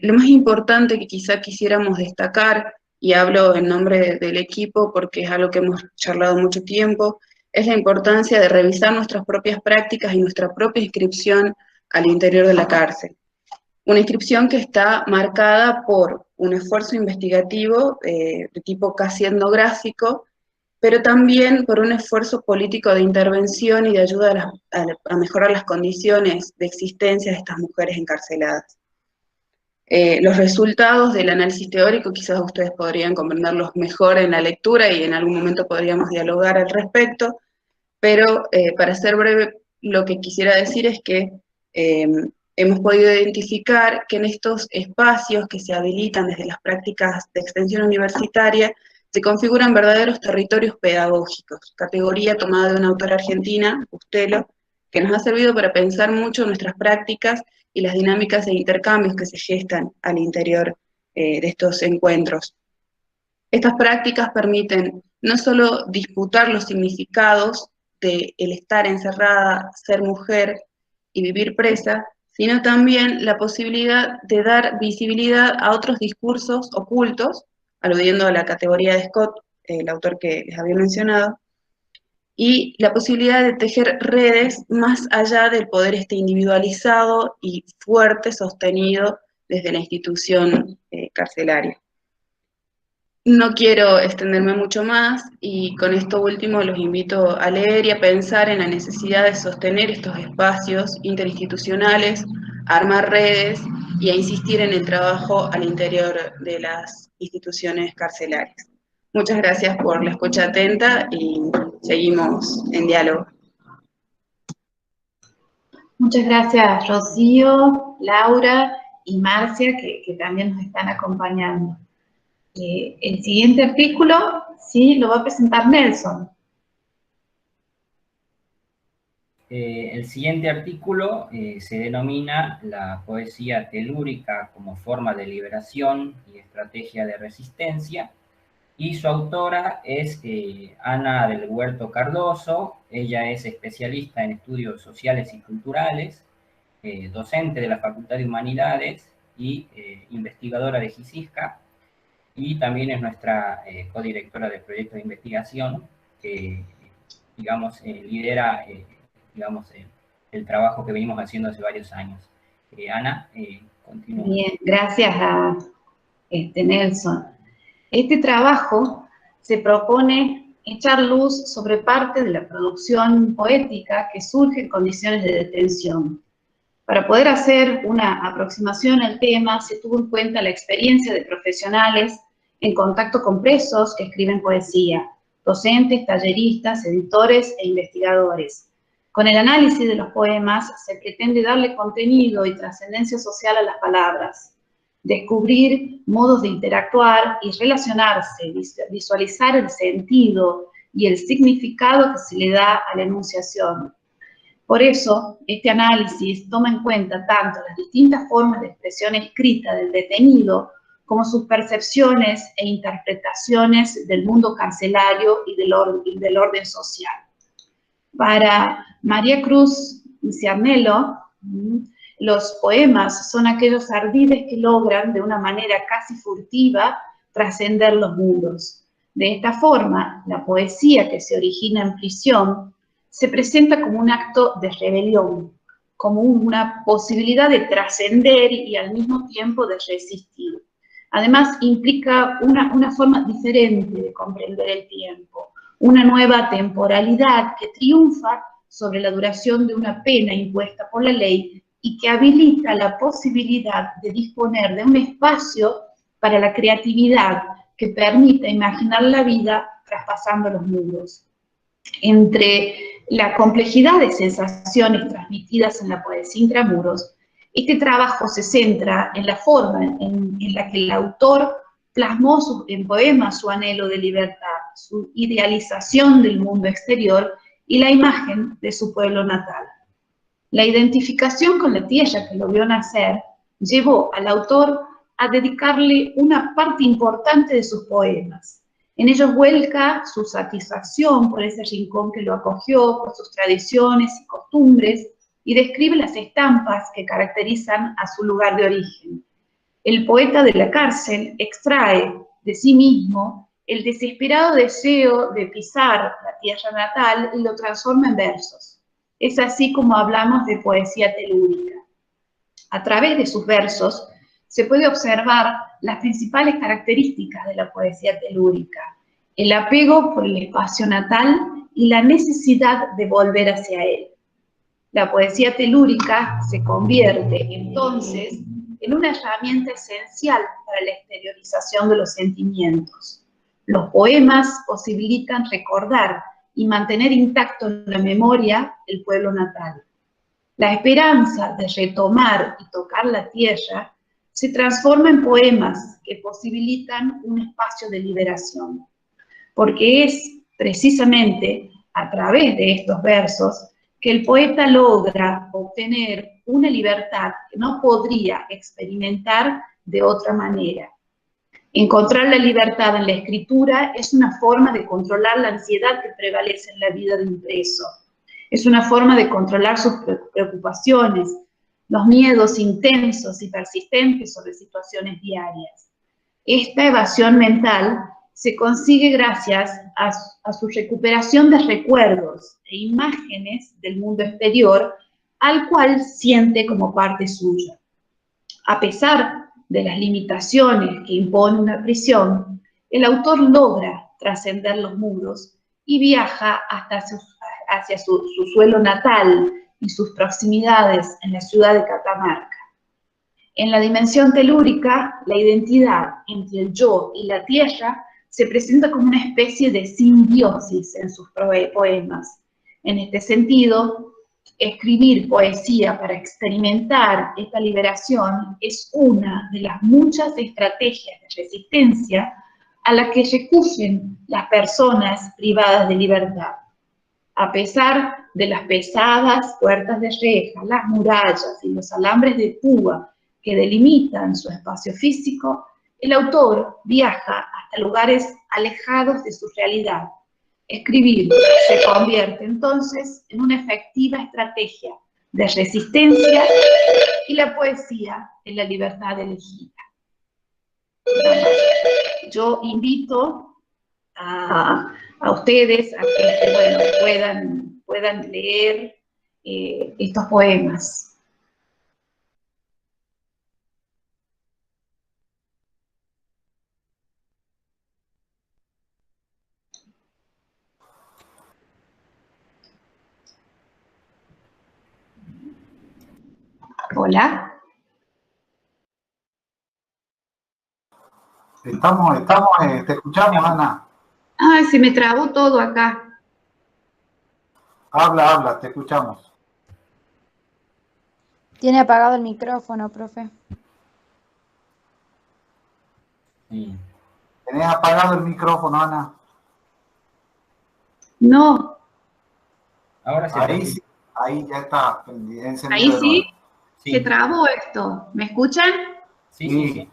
Lo más importante que quizá quisiéramos destacar, y hablo en nombre del equipo porque es algo que hemos charlado mucho tiempo, es la importancia de revisar nuestras propias prácticas y nuestra propia inscripción al interior de la cárcel. Una inscripción que está marcada por un esfuerzo investigativo de tipo casi etnográfico, pero también por un esfuerzo político de intervención y de ayuda a mejorar las condiciones de existencia de estas mujeres encarceladas. Los resultados del análisis teórico quizás ustedes podrían comprenderlos mejor en la lectura y en algún momento podríamos dialogar al respecto, pero para ser breve lo que quisiera decir es que hemos podido identificar que en estos espacios que se habilitan desde las prácticas de extensión universitaria se configuran verdaderos territorios pedagógicos, categoría tomada de una autora argentina, Bustelo, que nos ha servido para pensar mucho nuestras prácticas y las dinámicas de intercambios que se gestan al interior de estos encuentros. Estas prácticas permiten no solo disputar los significados de el estar encerrada, ser mujer y vivir presa, sino también la posibilidad de dar visibilidad a otros discursos ocultos, aludiendo a la categoría de Scott, el autor que les había mencionado, y la posibilidad de tejer redes más allá del poder individualizado y fuerte sostenido desde la institución carcelaria. No quiero extenderme mucho más y con esto último los invito a leer y a pensar en la necesidad de sostener estos espacios interinstitucionales, a armar redes y a insistir en el trabajo al interior de las instituciones carcelarias. Muchas gracias por la escucha atenta y seguimos en diálogo. Muchas gracias, Rocío, Laura y Marcia, que también nos están acompañando. El siguiente artículo, sí, lo va a presentar Nelson. El siguiente artículo se denomina la poesía telúrica como forma de liberación y estrategia de resistencia, y su autora es Ana del Huerto Cardoso. Ella es especialista en estudios sociales y culturales, docente de la Facultad de Humanidades y investigadora de GISISCA, y también es nuestra codirectora de proyectos de investigación que, digamos, lidera, el trabajo que venimos haciendo hace varios años. Ana, continúa. Bien, gracias a Nelson. Este trabajo se propone echar luz sobre parte de la producción poética que surge en condiciones de detención. Para poder hacer una aproximación al tema, se tuvo en cuenta la experiencia de profesionales en contacto con presos que escriben poesía, docentes, talleristas, editores e investigadores. Con el análisis de los poemas se pretende darle contenido y trascendencia social a las palabras, descubrir modos de interactuar y relacionarse, visualizar el sentido y el significado que se le da a la enunciación. Por eso, este análisis toma en cuenta tanto las distintas formas de expresión escrita del detenido como sus percepciones e interpretaciones del mundo carcelario y del orden social. Para María Cruz Ciarnello, los poemas son aquellos ardides que logran de una manera casi furtiva trascender los muros. De esta forma, la poesía que se origina en prisión se presenta como un acto de rebelión, como una posibilidad de trascender y al mismo tiempo de resistir. Además, implica una forma diferente de comprender el tiempo, una nueva temporalidad que triunfa sobre la duración de una pena impuesta por la ley y que habilita la posibilidad de disponer de un espacio para la creatividad que permita imaginar la vida traspasando los muros. Entre la complejidad de sensaciones transmitidas en la poesía intramuros, este trabajo se centra en la forma en la que el autor plasmó en poemas su anhelo de libertad, su idealización del mundo exterior y la imagen de su pueblo natal. La identificación con la tierra que lo vio nacer llevó al autor a dedicarle una parte importante de sus poemas. En ellos vuelca su satisfacción por ese rincón que lo acogió, por sus tradiciones y costumbres, y describe las estampas que caracterizan a su lugar de origen. El poeta de la cárcel extrae de sí mismo el desesperado deseo de pisar la tierra natal y lo transforma en versos. Es así como hablamos de poesía telúrica. A través de sus versos se puede observar las principales características de la poesía telúrica: el apego por el espacio natal y la necesidad de volver hacia él. La poesía telúrica se convierte, entonces, en una herramienta esencial para la exteriorización de los sentimientos. Los poemas posibilitan recordar y mantener intacto en la memoria el pueblo natal. La esperanza de retomar y tocar la tierra se transforma en poemas que posibilitan un espacio de liberación, porque es precisamente a través de estos versos que el poeta logra obtener una libertad que no podría experimentar de otra manera. Encontrar la libertad en la escritura es una forma de controlar la ansiedad que prevalece en la vida de un preso. Es una forma de controlar sus preocupaciones, los miedos intensos y persistentes sobre situaciones diarias. Esta evasión mental se consigue gracias a su recuperación de recuerdos e imágenes del mundo exterior al cual siente como parte suya. A pesar de las limitaciones que impone una prisión, el autor logra trascender los muros y viaja hacia su suelo natal y sus proximidades en la ciudad de Catamarca. En la dimensión telúrica, la identidad entre el yo y la tierra se presenta como una especie de simbiosis en sus poemas. En este sentido, escribir poesía para experimentar esta liberación es una de las muchas estrategias de resistencia a las que recurren las personas privadas de libertad. A pesar de las pesadas puertas de reja, las murallas y los alambres de púa que delimitan su espacio físico, el autor viaja hasta lugares alejados de su realidad. Escribir se convierte entonces en una efectiva estrategia de resistencia y la poesía en la libertad elegida. Yo invito a ustedes a que puedan leer estos poemas. Hola. Te escuchamos, Ana. Ay, se me trabó todo acá. Habla, te escuchamos. Tiene apagado el micrófono, profe. Sí. ¿Tenés apagado el micrófono, Ana? No. Ahora sí. Ahí sí, ahí ya está encendido. Ahí sí. Sí. Se trabó esto. ¿Me escuchan? Sí.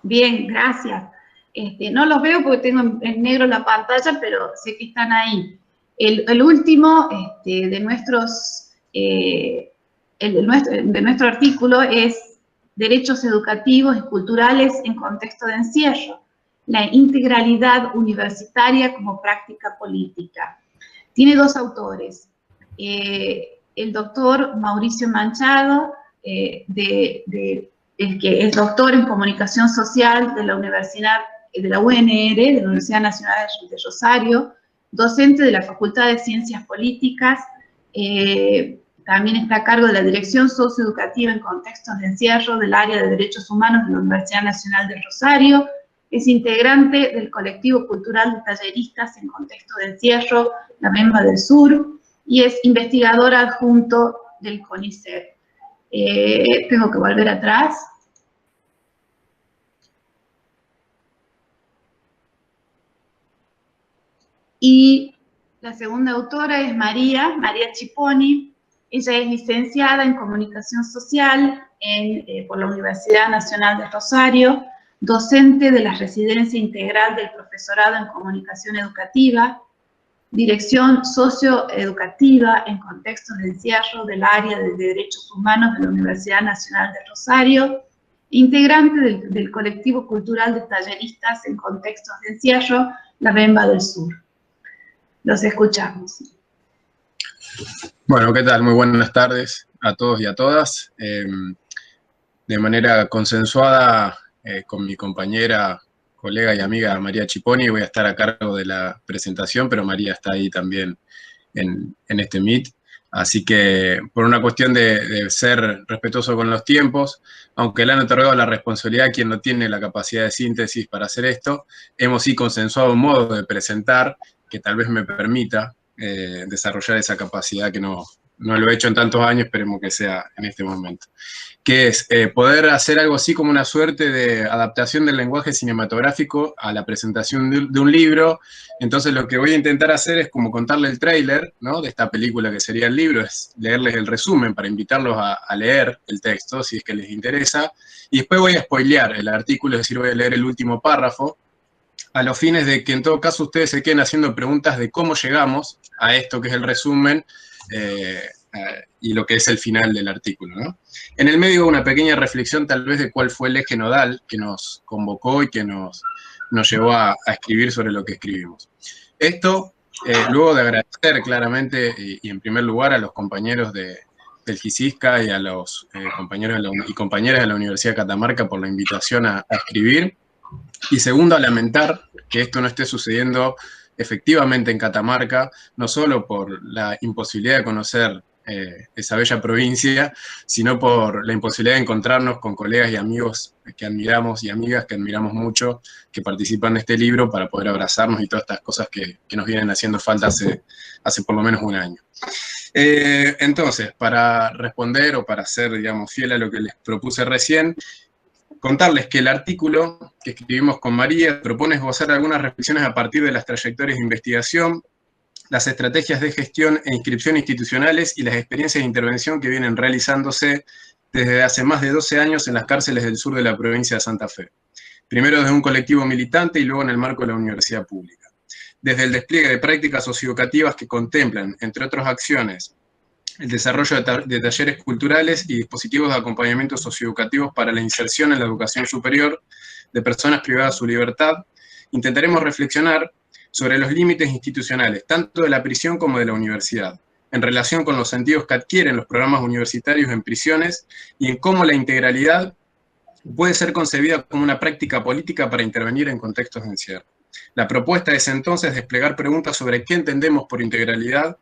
Bien, gracias. No los veo porque tengo en negro la pantalla, pero sé que están ahí. El último de nuestro artículo es Derechos Educativos y Culturales en Contexto de Encierro, la integralidad universitaria como práctica política. Tiene dos autores, el doctor Mauricio Manchado, el que es doctor en Comunicación Social de la Universidad de la UNR, de la Universidad Nacional de Rosario, docente de la Facultad de Ciencias Políticas, también está a cargo de la Dirección Socioeducativa en Contextos de Encierro del área de Derechos Humanos de la Universidad Nacional de Rosario, es integrante del colectivo cultural de talleristas en contexto de encierro, la MEMBA del Sur, y es investigador adjunto del CONICET. Tengo que volver atrás. Y la segunda autora es María Chiponi. Ella es licenciada en Comunicación Social por la Universidad Nacional de Rosario, docente de la Residencia Integral del Profesorado en Comunicación Educativa, Dirección Socioeducativa en Contextos de Encierro del área de Derechos Humanos de la Universidad Nacional de Rosario, integrante del colectivo cultural de talleristas en contextos de encierro, la MEMBA del Sur. Los escuchamos. Bueno, ¿qué tal? Muy buenas tardes a todos y a todas. De manera consensuada con mi compañera, colega y amiga María Chiponi, voy a estar a cargo de la presentación, pero María está ahí también en este Meet. Así que, por una cuestión de ser respetuoso con los tiempos, aunque le han otorgado la responsabilidad a quien no tiene la capacidad de síntesis para hacer esto, hemos sí consensuado un modo de presentar que tal vez me permita desarrollar esa capacidad que no lo he hecho en tantos años, esperemos que sea en este momento, que es poder hacer algo así como una suerte de adaptación del lenguaje cinematográfico a la presentación de un libro. Entonces lo que voy a intentar hacer es como contarle el tráiler, ¿no?, de esta película que sería el libro, es leerles el resumen para invitarlos a leer el texto, si es que les interesa, y después voy a spoilear el artículo, es decir, voy a leer el último párrafo, a los fines de que en todo caso ustedes se queden haciendo preguntas de cómo llegamos a esto que es el resumen, y lo que es el final del artículo, ¿no? En el medio una pequeña reflexión tal vez de cuál fue el eje nodal que nos convocó y que nos llevó a escribir sobre lo que escribimos. Esto, luego de agradecer claramente y en primer lugar a los compañeros del GICISCA y a los compañeros y compañeras de la Universidad de Catamarca por la invitación a escribir, y segundo, a lamentar que esto no esté sucediendo efectivamente en Catamarca, no solo por la imposibilidad de conocer esa bella provincia, sino por la imposibilidad de encontrarnos con colegas y amigos que admiramos y amigas que admiramos mucho, que participan de este libro para poder abrazarnos y todas estas cosas que nos vienen haciendo falta hace por lo menos un año. Entonces, para responder o para ser, digamos, fiel a lo que les propuse recién, contarles que el artículo que escribimos con María propone esbozar algunas reflexiones a partir de las trayectorias de investigación, las estrategias de gestión e inscripción institucionales y las experiencias de intervención que vienen realizándose desde hace más de 12 años en las cárceles del sur de la provincia de Santa Fe. Primero desde un colectivo militante y luego en el marco de la universidad pública. Desde el despliegue de prácticas socioeducativas que contemplan, entre otras acciones, el desarrollo de talleres culturales y dispositivos de acompañamiento socioeducativos para la inserción en la educación superior de personas privadas de su libertad, intentaremos reflexionar sobre los límites institucionales, tanto de la prisión como de la universidad, en relación con los sentidos que adquieren los programas universitarios en prisiones y en cómo la integralidad puede ser concebida como una práctica política para intervenir en contextos de encierro. La propuesta es entonces desplegar preguntas sobre qué entendemos por integralidad,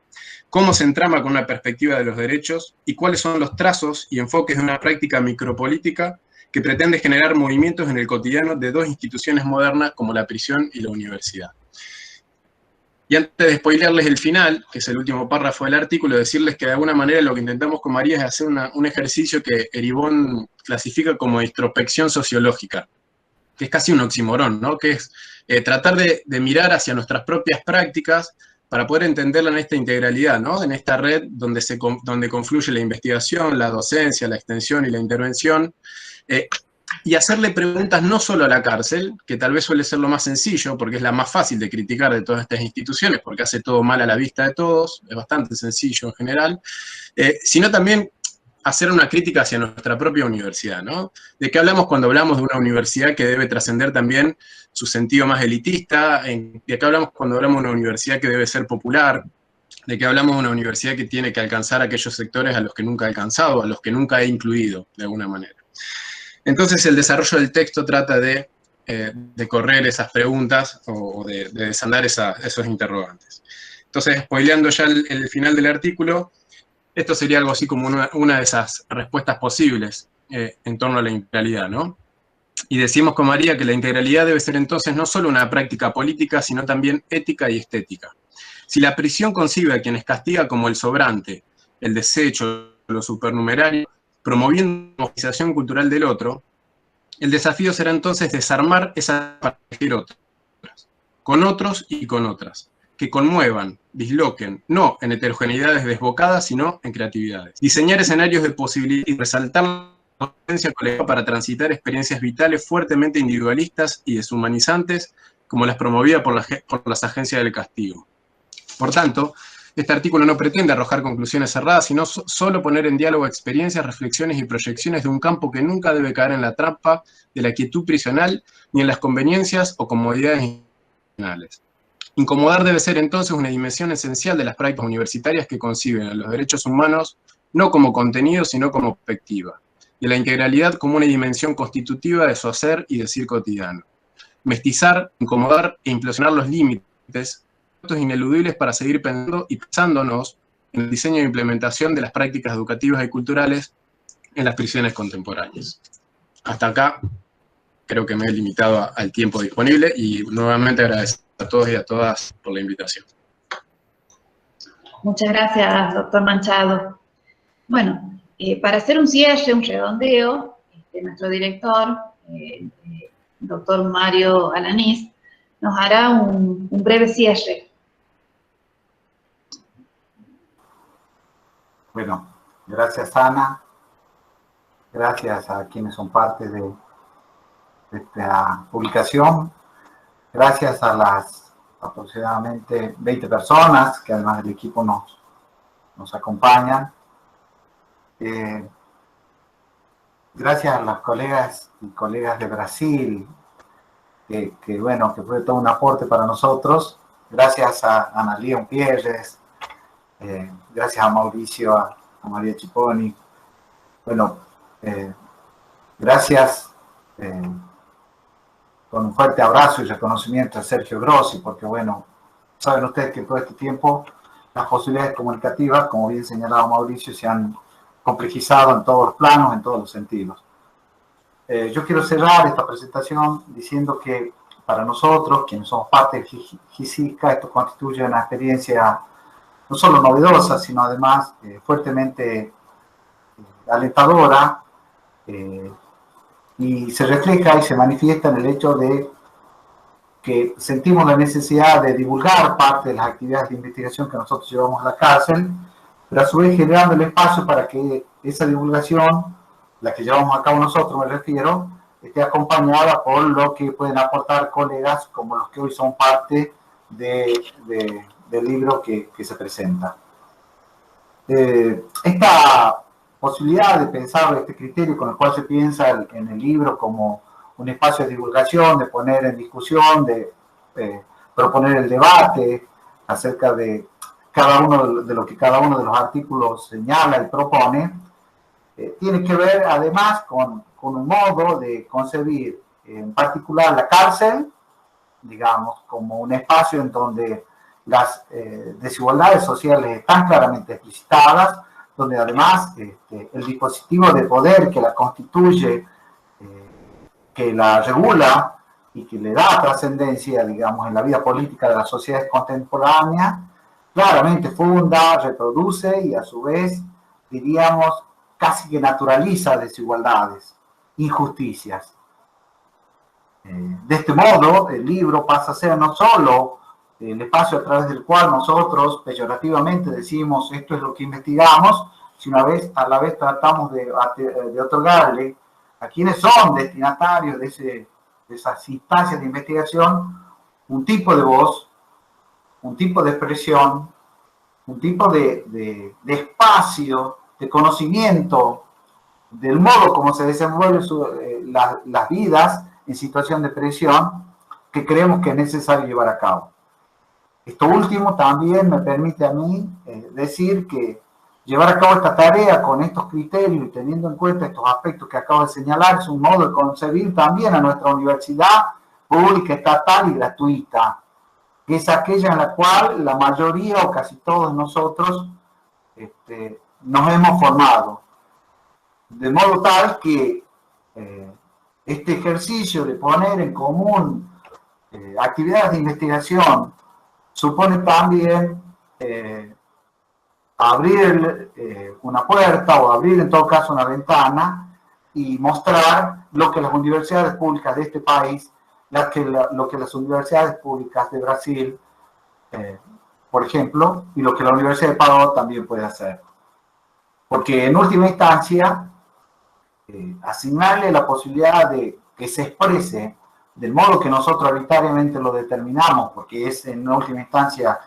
cómo se entrama con una perspectiva de los derechos y cuáles son los trazos y enfoques de una práctica micropolítica que pretende generar movimientos en el cotidiano de dos instituciones modernas como la prisión y la universidad. Y antes de spoilearles el final, que es el último párrafo del artículo, decirles que de alguna manera lo que intentamos con María es hacer un ejercicio que Eribon clasifica como introspección sociológica, que es casi un oxímoron, ¿no? Que es tratar de mirar hacia nuestras propias prácticas para poder entenderla en esta integralidad, ¿no? En esta red donde confluye la investigación, la docencia, la extensión y la intervención, y hacerle preguntas no solo a la cárcel, que tal vez suele ser lo más sencillo, porque es la más fácil de criticar de todas estas instituciones, porque hace todo mal a la vista de todos, es bastante sencillo en general, sino también hacer una crítica hacia nuestra propia universidad, ¿no? ¿De qué hablamos cuando hablamos de una universidad que debe trascender también su sentido más elitista? ¿De qué hablamos cuando hablamos de una universidad que debe ser popular? ¿De qué hablamos de una universidad que tiene que alcanzar a aquellos sectores a los que nunca ha alcanzado, a los que nunca ha incluido, de alguna manera? Entonces el desarrollo del texto trata de correr esas preguntas o de desandar esos interrogantes. Entonces, spoileando ya el final del artículo, esto sería algo así como una de esas respuestas posibles en torno a la integralidad, ¿no? Y decimos con María que la integralidad debe ser entonces no solo una práctica política, sino también ética y estética. Si la prisión concibe a quienes castiga como el sobrante, el desecho, lo supernumerario, promoviendo la movilización cultural del otro, el desafío será entonces desarmar esa para elegir otras, con otros y con otras, que conmuevan, disloquen, no en heterogeneidades desbocadas, sino en creatividades. Diseñar escenarios de posibilidad y resaltar la potencia colectiva para transitar experiencias vitales fuertemente individualistas y deshumanizantes, como las promovidas por las agencias del castigo. Por tanto, este artículo no pretende arrojar conclusiones cerradas, sino solo poner en diálogo experiencias, reflexiones y proyecciones de un campo que nunca debe caer en la trampa de la quietud prisional ni en las conveniencias o comodidades institucionales. Incomodar debe ser entonces una dimensión esencial de las prácticas universitarias que conciben a los derechos humanos no como contenido, sino como perspectiva, y la integralidad como una dimensión constitutiva de su hacer y decir cotidiano. Mestizar, incomodar e implosionar los límites ineludibles para seguir pensando y pensándonos en el diseño e implementación de las prácticas educativas y culturales en las prisiones contemporáneas. Hasta acá creo que me he limitado al tiempo disponible y nuevamente agradecer a todos y a todas por la invitación. Muchas gracias, doctor Manchado. Bueno, para hacer un cierre, un redondeo, nuestro director, doctor Mario Alanís, nos hará un breve cierre. Bueno, gracias Ana, gracias a quienes son parte de esta publicación, gracias a las aproximadamente 20 personas que además del equipo nos acompañan. Gracias a las colegas y colegas de Brasil, bueno, que fue todo un aporte para nosotros. Gracias a Ana León Pierres, gracias a Mauricio, a María Chiponi. Bueno, gracias con un fuerte abrazo y reconocimiento a Sergio Grossi, porque bueno, saben ustedes que todo este tiempo las posibilidades comunicativas, como bien señalaba Mauricio, se han complejizado en todos los planos, en todos los sentidos. Yo quiero cerrar esta presentación diciendo que para nosotros, quienes somos parte de GICICA, esto constituye una experiencia no solo novedosa, sino además fuertemente alentadora, y se refleja y se manifiesta en el hecho de que sentimos la necesidad de divulgar parte de las actividades de investigación que nosotros llevamos a la cárcel, pero a su vez generando el espacio para que esa divulgación, la que llevamos a cabo nosotros, me refiero, esté acompañada por lo que pueden aportar colegas como los que hoy son parte del libro que se presenta. Esta posibilidad de pensar este criterio con el cual se piensa en el libro como un espacio de divulgación, de poner en discusión, de proponer el debate acerca de cada uno de lo que cada uno de los artículos señala y propone, tiene que ver además con un modo de concebir en particular la cárcel, digamos, como un espacio en donde las desigualdades sociales están claramente explicitadas, donde además el dispositivo de poder que la constituye, que la regula y que le da trascendencia, digamos, en la vida política de las sociedades contemporáneas, claramente funda, reproduce y a su vez, diríamos, casi que naturaliza desigualdades, injusticias. De este modo, el libro pasa a ser no solo el espacio a través del cual nosotros peyorativamente decimos esto es lo que investigamos, sino a la vez tratamos de otorgarle a quienes son destinatarios de esas instancias de investigación un tipo de voz, un tipo de expresión, un tipo de espacio, de conocimiento del modo como se desenvuelven las vidas en situación de presión que creemos que es necesario llevar a cabo. Esto último también me permite a mí decir que llevar a cabo esta tarea con estos criterios y teniendo en cuenta estos aspectos que acabo de señalar es un modo de concebir también a nuestra universidad pública, estatal y gratuita, que es aquella en la cual la mayoría o casi todos nosotros nos hemos formado. De modo tal que este ejercicio de poner en común actividades de investigación supone también abrir una puerta o abrir en todo caso una ventana y mostrar lo que las universidades públicas de este país, lo que las universidades públicas de Brasil, por ejemplo, y lo que la Universidad de Padua también puede hacer. Porque en última instancia, asignarle la posibilidad de que se exprese del modo que nosotros arbitrariamente lo determinamos, porque es en última instancia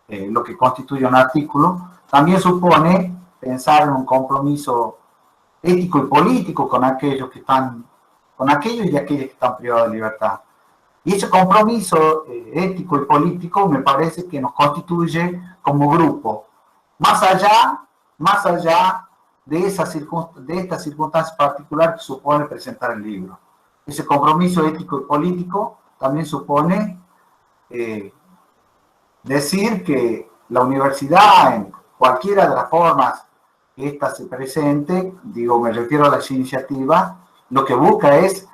lo que constituye un artículo, también supone pensar en un compromiso ético y político con aquellos y aquellas que están privados de libertad. Y ese compromiso ético y político me parece que nos constituye como grupo, más allá de esta circunstancia particular que supone presentar el libro. Ese compromiso ético y político también supone decir que la universidad, en cualquiera de las formas que ésta se presente, digo, me refiero a las iniciativas, lo que busca es,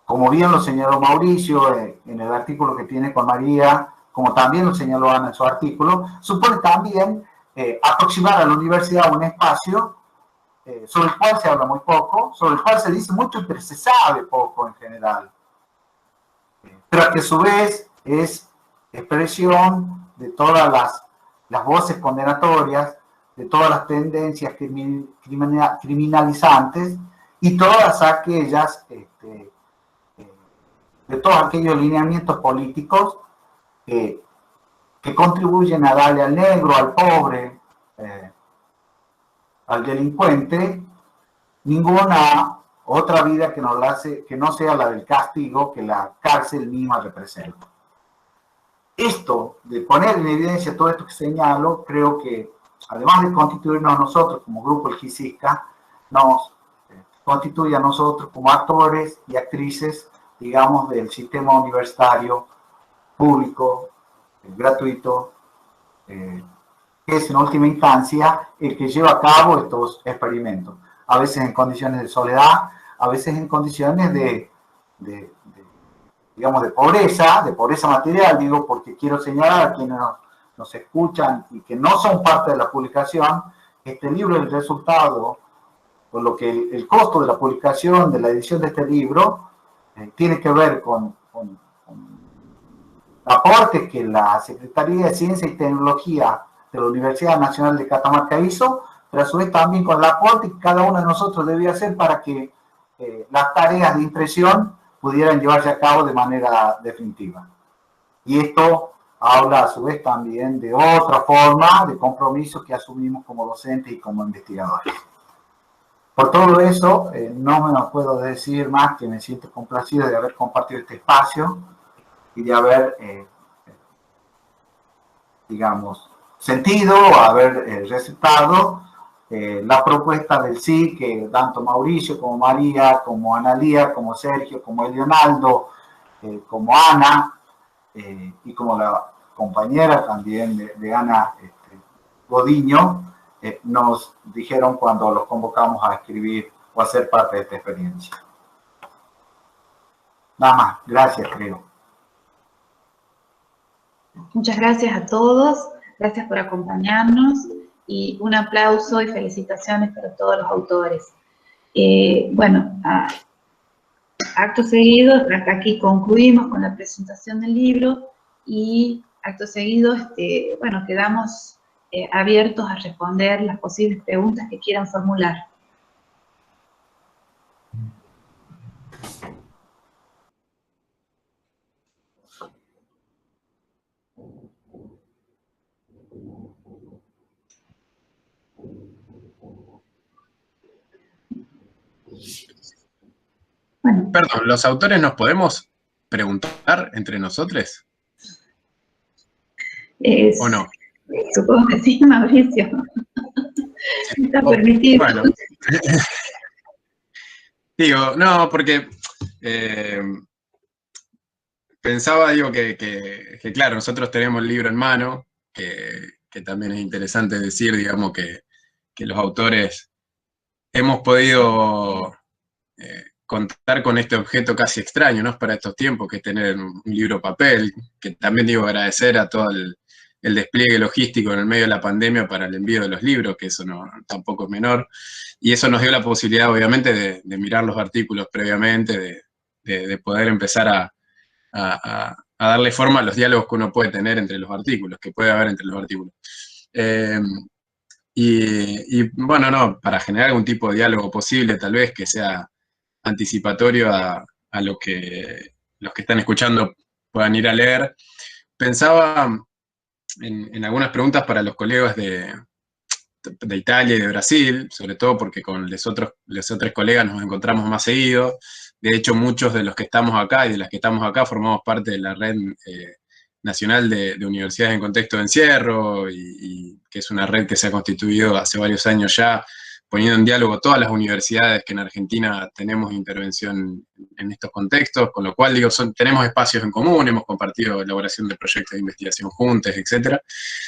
como bien lo señaló Mauricio en el artículo que tiene con María, como también lo señaló Ana en su artículo, supone también aproximar a la universidad a un espacio sobre el cual se habla muy poco, sobre el cual se dice mucho, pero se sabe poco en general. Pero que a su vez es expresión de todas las voces condenatorias, de todas las tendencias criminalizantes y todas aquellas, de todos aquellos lineamientos políticos que contribuyen a darle al negro, al pobre, al delincuente, ninguna otra vida que no sea la del castigo que la cárcel misma representa. Esto, de poner en evidencia todo esto que señalo, creo que, además de constituirnos nosotros como grupo El GICISCA, nos constituye a nosotros como actores y actrices, digamos, del sistema universitario público, gratuito, que es en última instancia el que lleva a cabo estos experimentos, a veces en condiciones de soledad, a veces en condiciones digamos, de pobreza material, digo, porque quiero señalar a quienes nos escuchan y que no son parte de la publicación, este libro es el resultado, por lo que el costo de la publicación, de la edición de este libro, tiene que ver con aportes que la Secretaría de Ciencia y Tecnología de la Universidad Nacional de Catamarca hizo, pero a su vez también con el aporte que cada uno de nosotros debía hacer para que las tareas de impresión pudieran llevarse a cabo de manera definitiva. Y esto habla a su vez también de otra forma de compromiso que asumimos como docentes y como investigadores. Por todo eso, no me puedo decir más que me siento complacido de haber compartido este espacio y de haber, digamos, sentido, haber receptado la propuesta del sí que tanto Mauricio como María, como Analía, como Sergio, como Leonardo, como Ana y como la compañera también de Ana Godiño, nos dijeron cuando los convocamos a escribir o a ser parte de esta experiencia. Nada más, gracias, creo. Muchas gracias a todos, gracias por acompañarnos y un aplauso y felicitaciones para todos los autores. Bueno, acto seguido, hasta aquí concluimos con la presentación del libro y acto seguido, bueno, quedamos abiertos a responder las posibles preguntas que quieran formular. Bueno. Perdón, ¿los autores nos podemos preguntar entre nosotros? ¿O no? Supongo que sí, Mauricio. Está permitido. Bueno. Digo, no, porque pensaba, digo, que claro, nosotros tenemos el libro en mano, que también es interesante decir, digamos, que los autores hemos podido contar con este objeto casi extraño, ¿no? Para estos tiempos, que es tener un libro papel, que también digo agradecer a todo el despliegue logístico en el medio de la pandemia para el envío de los libros, que eso tampoco es menor, y eso nos dio la posibilidad, obviamente, de mirar los artículos previamente, de poder empezar a darle forma a los diálogos que uno puede tener entre los artículos, que puede haber entre los artículos. Y bueno, no, para generar algún tipo de diálogo posible, tal vez que sea anticipatorio a lo que los que están escuchando puedan ir a leer, pensaba en algunas preguntas para los colegas de Italia y de Brasil, sobre todo porque con los otros colegas nos encontramos más seguido. De hecho, muchos de los que estamos acá y de las que estamos acá formamos parte de la red nacional de universidades en contexto de encierro, y que es una red que se ha constituido hace varios años ya, poniendo en diálogo todas las universidades que en Argentina tenemos intervención en estos contextos, con lo cual, digo, tenemos espacios en común, hemos compartido elaboración de proyectos de investigación juntos, etc.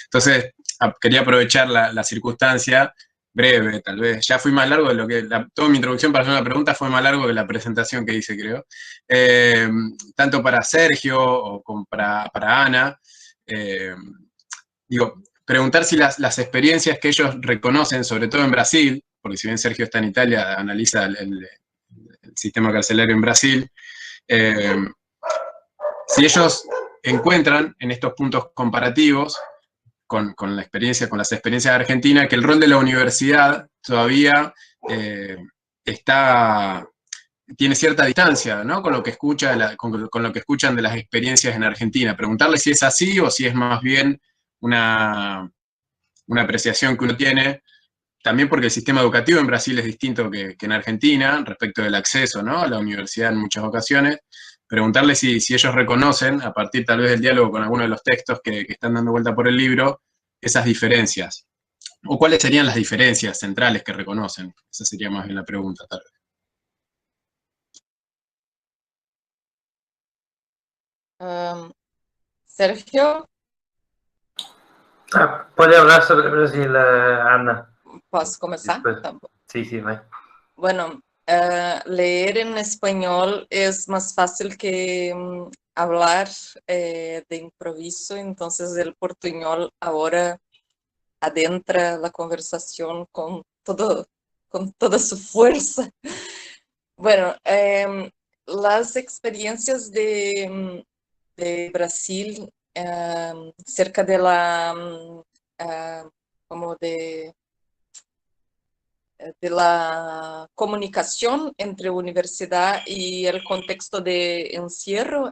Entonces, quería aprovechar la circunstancia breve, tal vez. Ya fui más largo de lo que... toda mi introducción para hacer una pregunta fue más largo que la presentación que hice, creo. Tanto para Sergio como para Ana. preguntar si las experiencias que ellos reconocen, sobre todo en Brasil, porque si bien Sergio está en Italia, analiza el sistema carcelario en Brasil, si ellos encuentran en estos puntos comparativos con la experiencia, con las experiencias de Argentina, que el rol de la universidad todavía tiene cierta distancia, ¿no? Con lo que con lo que escuchan de las experiencias en Argentina. Preguntarles si es así o si es más bien una apreciación que uno tiene, también porque el sistema educativo en Brasil es distinto que en Argentina, respecto del acceso, ¿no?, a la universidad en muchas ocasiones. Preguntarles si ellos reconocen, a partir tal vez del diálogo con algunos de los textos que están dando vuelta por el libro, esas diferencias. O cuáles serían las diferencias centrales que reconocen. Esa sería más bien la pregunta, tal vez. Sergio. Puede hablar sobre Brasil, Ana. ¿Puedo comenzar? Sí, vai. Bueno, leer en español es más fácil que hablar de improviso, entonces el portuñol ahora adentra la conversación con toda su fuerza. Bueno, las experiencias de Brasil cerca de la comunicación entre universidad y el contexto de encierro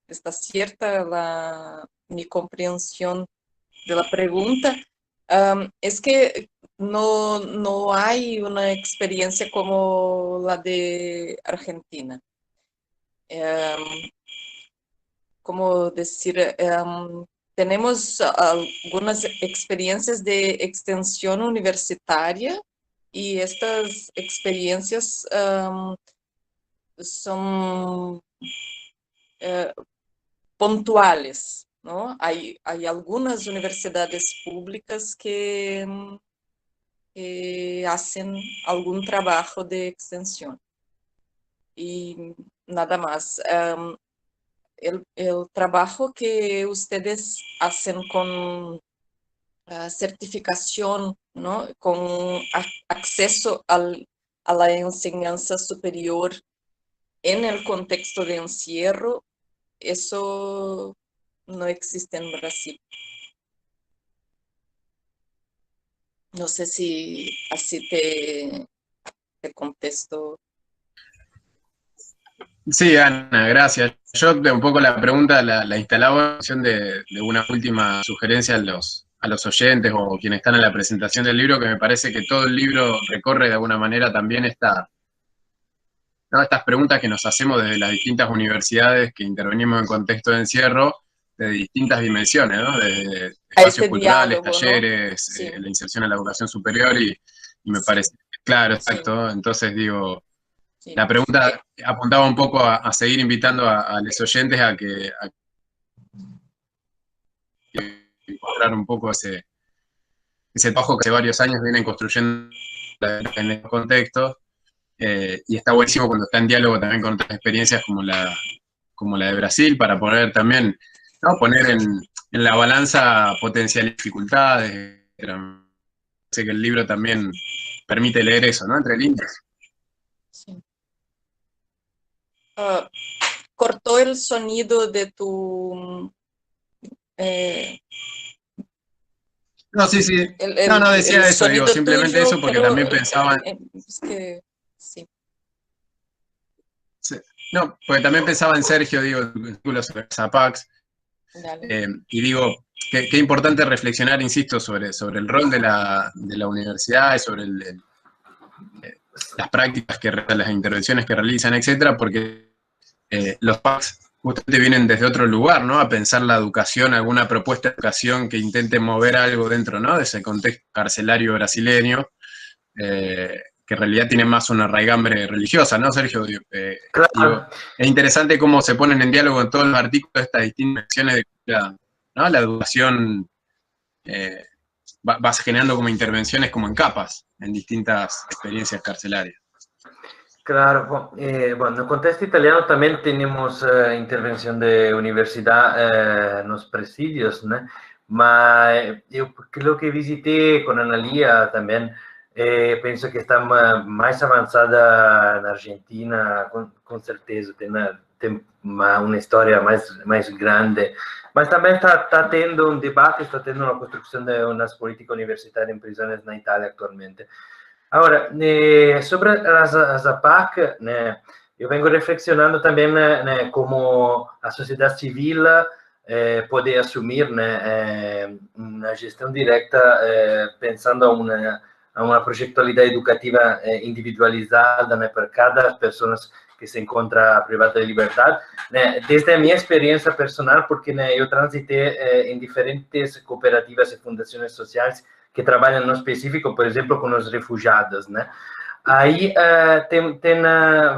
está cierta mi comprensión de la pregunta. Es que no hay una experiencia como la de Argentina. ¿Cómo decir? Tenemos algunas experiencias de extensión universitaria y estas experiencias son puntuales, ¿no? Hay algunas universidades públicas que hacen algún trabajo de extensión y nada más. El trabajo que ustedes hacen con certificación, ¿no?, con acceso a la enseñanza superior en el contexto de encierro, eso no existe en Brasil. No sé si así te contesto. Sí, Ana, gracias. Yo un poco la pregunta la instalaba en función de una última sugerencia a los oyentes o quienes están en la presentación del libro, que me parece que todo el libro recorre de alguna manera también estas preguntas que nos hacemos desde las distintas universidades que intervenimos en contexto de encierro, de distintas dimensiones, ¿no? Desde espacios culturales, diálogo, talleres, ¿no? Sí. La inserción en la educación superior y me parece, claro, exacto. Sí. Entonces digo, sí, la pregunta apuntaba un poco a seguir invitando a los oyentes a que encontrar un poco ese trabajo que hace varios años vienen construyendo en estos contextos, y está buenísimo cuando está en diálogo también con otras experiencias como la de Brasil, para poder también, ¿no?, poner en la balanza potenciales dificultades. Sé que el libro también permite leer eso, ¿no?, entre líneas. Sí. Cortó el sonido de tu... No, sí. No, decía eso, digo, simplemente tuyo, eso, porque también pensaba... Es que, sí. Sí. No, porque también pensaba en Sergio, digo, sobre Zapax, y digo, qué importante reflexionar, insisto, sobre el rol de la universidad y sobre las prácticas, las intervenciones que realizan, etcétera, porque los PACs justamente vienen desde otro lugar, ¿no?, a pensar la educación, alguna propuesta de educación que intente mover algo dentro, ¿no?, de ese contexto carcelario brasileño, que en realidad tiene más una raigambre religiosa, ¿no, Sergio? Claro. Digo, es interesante cómo se ponen en diálogo en todos los artículos estas distintas acciones de ¿no? La educación vas generando como intervenciones como en capas, en distintas experiencias carcelarias. Claro, bueno, en el contexto italiano también tenemos intervención de universidad en los presidios, ¿no? Pero yo creo que visité con Analia también, pienso que está más avanzada en Argentina, con certeza, tiene una historia más grande, pero también está teniendo un debate, está teniendo una construcción de unas políticas universitarias en prisiones en Italia actualmente. Ahora, sobre las APAC, yo vengo reflexionando también cómo la sociedad civil puede asumir una gestión directa pensando a una proyectualidad educativa individualizada para cada persona que se encuentra privada de libertad. Desde mi experiencia personal, porque yo transité en diferentes cooperativas y fundaciones sociales que trabalham no específico, por exemplo, com os refugiados, né? Aí tem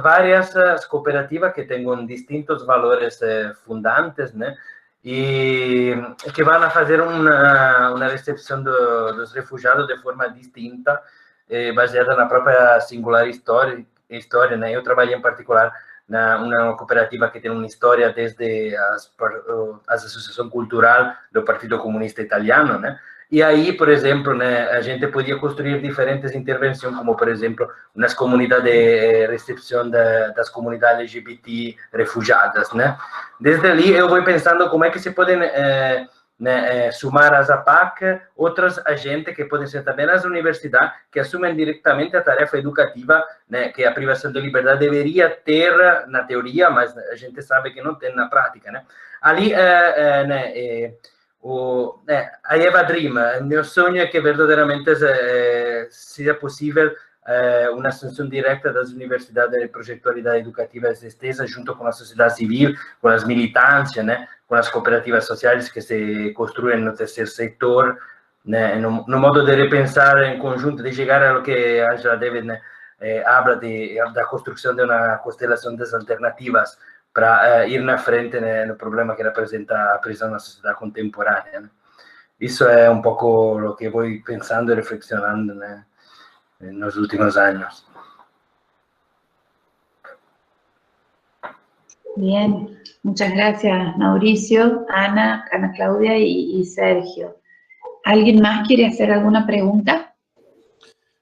várias cooperativas que têm distintos valores fundantes, né? E que vão a fazer uma recepção dos refugiados de forma distinta, baseada na própria singular história, né? Eu trabalhei em particular uma cooperativa que tem uma história desde a Associação Cultural do Partido Comunista Italiano, né? E aí, por exemplo, né, a gente podia construir diferentes intervenções, como, por exemplo, nas comunidades de recepção das comunidades LGBT refugiadas, né? Desde ali, eu vou pensando como é que se podem sumar às APAC outros agentes que podem ser também as universidades, que assumem diretamente a tarefa educativa, né, que a privação de liberdade deveria ter na teoria, mas a gente sabe que não tem na prática, né? Ali, a Eva Dream, meu sonho é que verdadeiramente seja possível uma assunção direta das universidades de projetualidade educativa extensa junto com a sociedade civil, com as militâncias, né, com as cooperativas sociais que se construem no terceiro setor, né, no modo de repensar em conjunto, de chegar a lo que Angela David, né, habla da construção de uma constelação das alternativas para ir na frente no problema que representa a prisão na sociedade contemporânea, né? Isso é um pouco o que vou pensando e reflexionando, né, nos últimos anos. Bien, muchas gracias Mauricio, Ana Claudia y Sergio. ¿Alguien más quiere hacer alguna pregunta?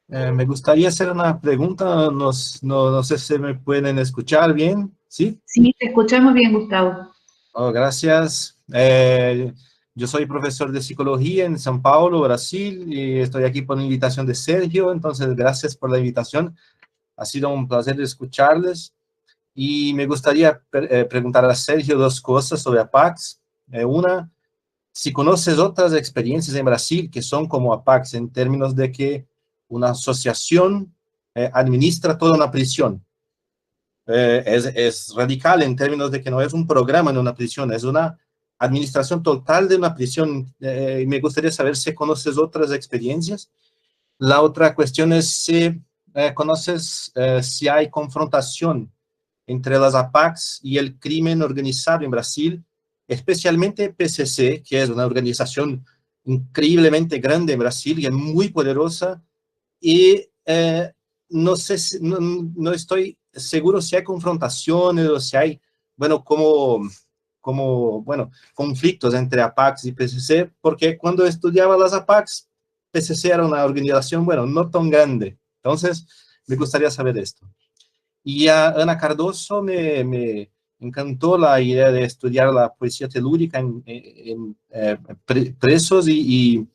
Me gustaría hacer una pregunta, no sé si me pueden escuchar bien, ¿sí? Sí, te escuchamos bien, Gustavo. Oh, gracias. Yo soy profesor de psicología en São Paulo, Brasil, y estoy aquí por invitación de Sergio, entonces gracias por la invitación. Ha sido un placer escucharles. Y me gustaría preguntar a Sergio dos cosas sobre APACs. Una, si conoces otras experiencias en Brasil que son como APACs, en términos de que una asociación administra toda una prisión. Es radical en términos de que no es un programa en una prisión, es una administración total de una prisión. Me gustaría saber si conoces otras experiencias. La otra cuestión es si conoces si hay confrontación entre las APACs y el crimen organizado en Brasil, especialmente PCC, que es una organización increíblemente grande en Brasil y es muy poderosa, y no sé, no estoy seguro si hay confrontaciones o si hay, bueno, conflictos entre APACs y PCC, porque cuando estudiaba las APACs, PCC era una organización, bueno, no tan grande. Entonces, me gustaría saber esto. Y a Ana Cardoso me encantó la idea de estudiar la poesía telúrica en presos y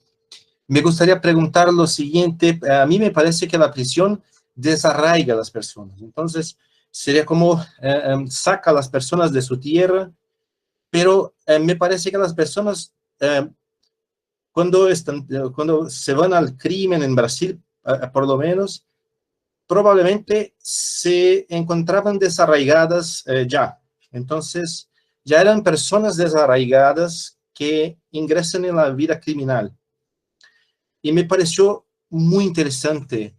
me gustaría preguntar lo siguiente. A mí me parece que la prisión desarraiga a las personas. Entonces, sería como saca a las personas de su tierra, pero me parece que las personas, cuando se van al crimen en Brasil, por lo menos, probablemente se encontraban desarraigadas ya. Entonces, ya eran personas desarraigadas que ingresan en la vida criminal. Y me pareció muy interesante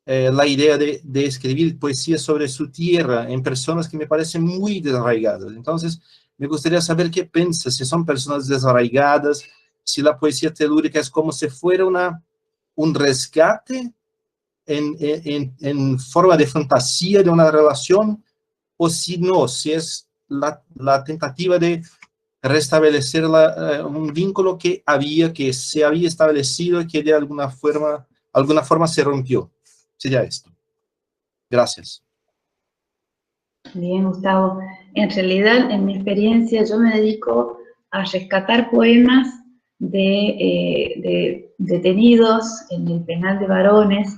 la idea de escribir poesía sobre su tierra en personas que me parecen muy desarraigadas. Entonces, me gustaría saber qué piensas, si son personas desarraigadas, si la poesía telúrica es como si fuera un rescate en forma de fantasía de una relación, o si no, si es la tentativa de restablecer un vínculo que se había establecido y que de alguna forma se rompió. Sería esto. Gracias. Bien, Gustavo. En realidad, en mi experiencia, yo me dedico a rescatar poemas de detenidos en el penal de varones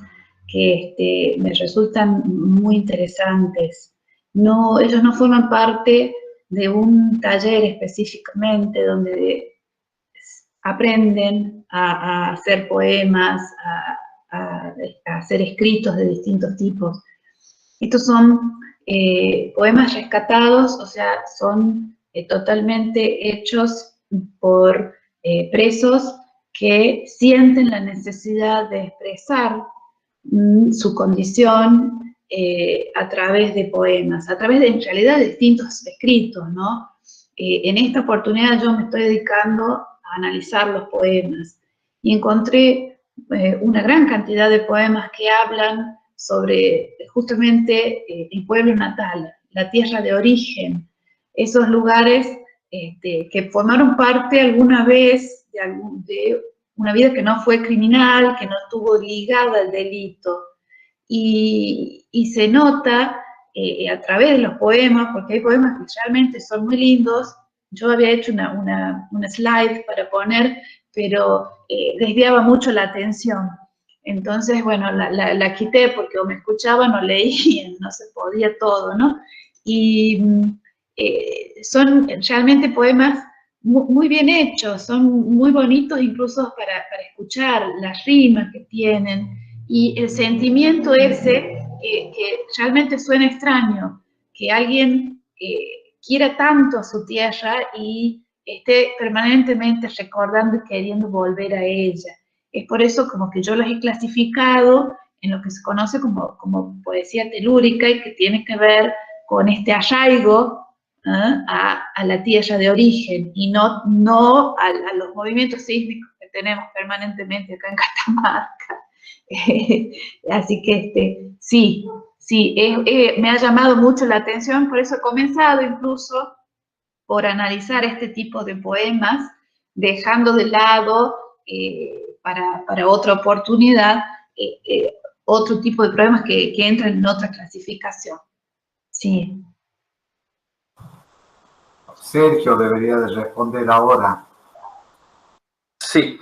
que me resultan muy interesantes. Ellos no forman parte de un taller específicamente donde aprenden a hacer poemas, a hacer escritos de distintos tipos. Estos son poemas rescatados, o sea, son totalmente hechos por presos que sienten la necesidad de expresar su condición a través de poemas, a través de, en realidad, de distintos escritos, ¿no? En esta oportunidad yo me estoy dedicando a analizar los poemas y encontré una gran cantidad de poemas que hablan sobre justamente el pueblo natal, la tierra de origen, esos lugares que formaron parte alguna vez de una vida que no fue criminal, que no estuvo ligada al delito. Y se nota a través de los poemas, porque hay poemas que realmente son muy lindos. Yo había hecho una slide para poner, pero desviaba mucho la atención. Entonces, bueno, la quité porque o me escuchaban o leían, no se podía todo, ¿no? Y son realmente poemas muy bien hechos, son muy bonitos incluso para escuchar, las rimas que tienen, y el sentimiento ese que realmente suena extraño, que alguien quiera tanto a su tierra y esté permanentemente recordando y queriendo volver a ella. Es por eso como que yo los he clasificado en lo que se conoce como poesía telúrica y que tiene que ver con este arraigo a la tierra de origen y no a los movimientos sísmicos que tenemos permanentemente acá en Catamarca. Así que sí, me ha llamado mucho la atención, por eso he comenzado incluso por analizar este tipo de poemas, dejando de lado para otra oportunidad otro tipo de poemas que entran en otra clasificación. Sí. Sergio debería de responder ahora. Sí.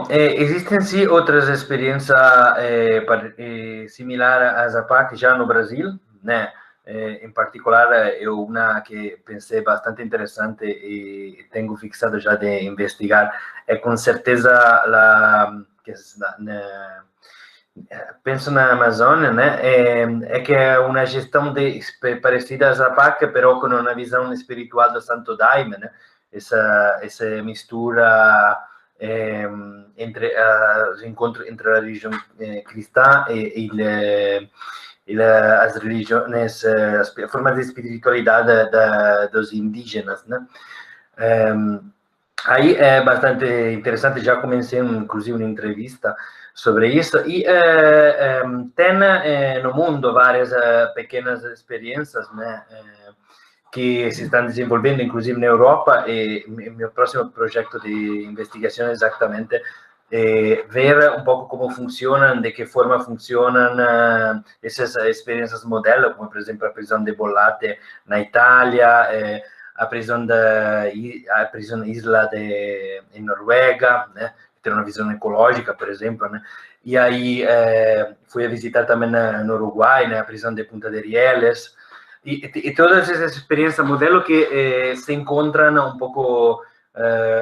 Existem sim outras experiências similares à Zapac já no Brasil, né? Em particular, uma que pensei bastante interessante e tenho fixado já de investigar é com certeza penso na Amazônia, né? É que é uma gestão parecida à Zapac, mas com uma visão espiritual do Santo Daime, né? Essa mistura entre encontro entre a religião cristã e as religiões, as formas de espiritualidade dos indígenas, né? Aí é bastante interessante, já comecei inclusive uma entrevista sobre isso, e tem no mundo várias pequenas experiências, né? Que se estão desenvolvendo, inclusive na Europa, e meu próximo projeto de investigação é exatamente ver um pouco como funcionam, de que forma funcionam essas experiências modelo, como, por exemplo, a prisão de Bollate na Itália, a prisão Isla em Noruega, né? Ter uma visão ecológica, por exemplo, né? E aí fui a visitar também no Uruguai, né? A prisão de Punta de Rieles, e todas essas experiências modelo que se encontram um pouco,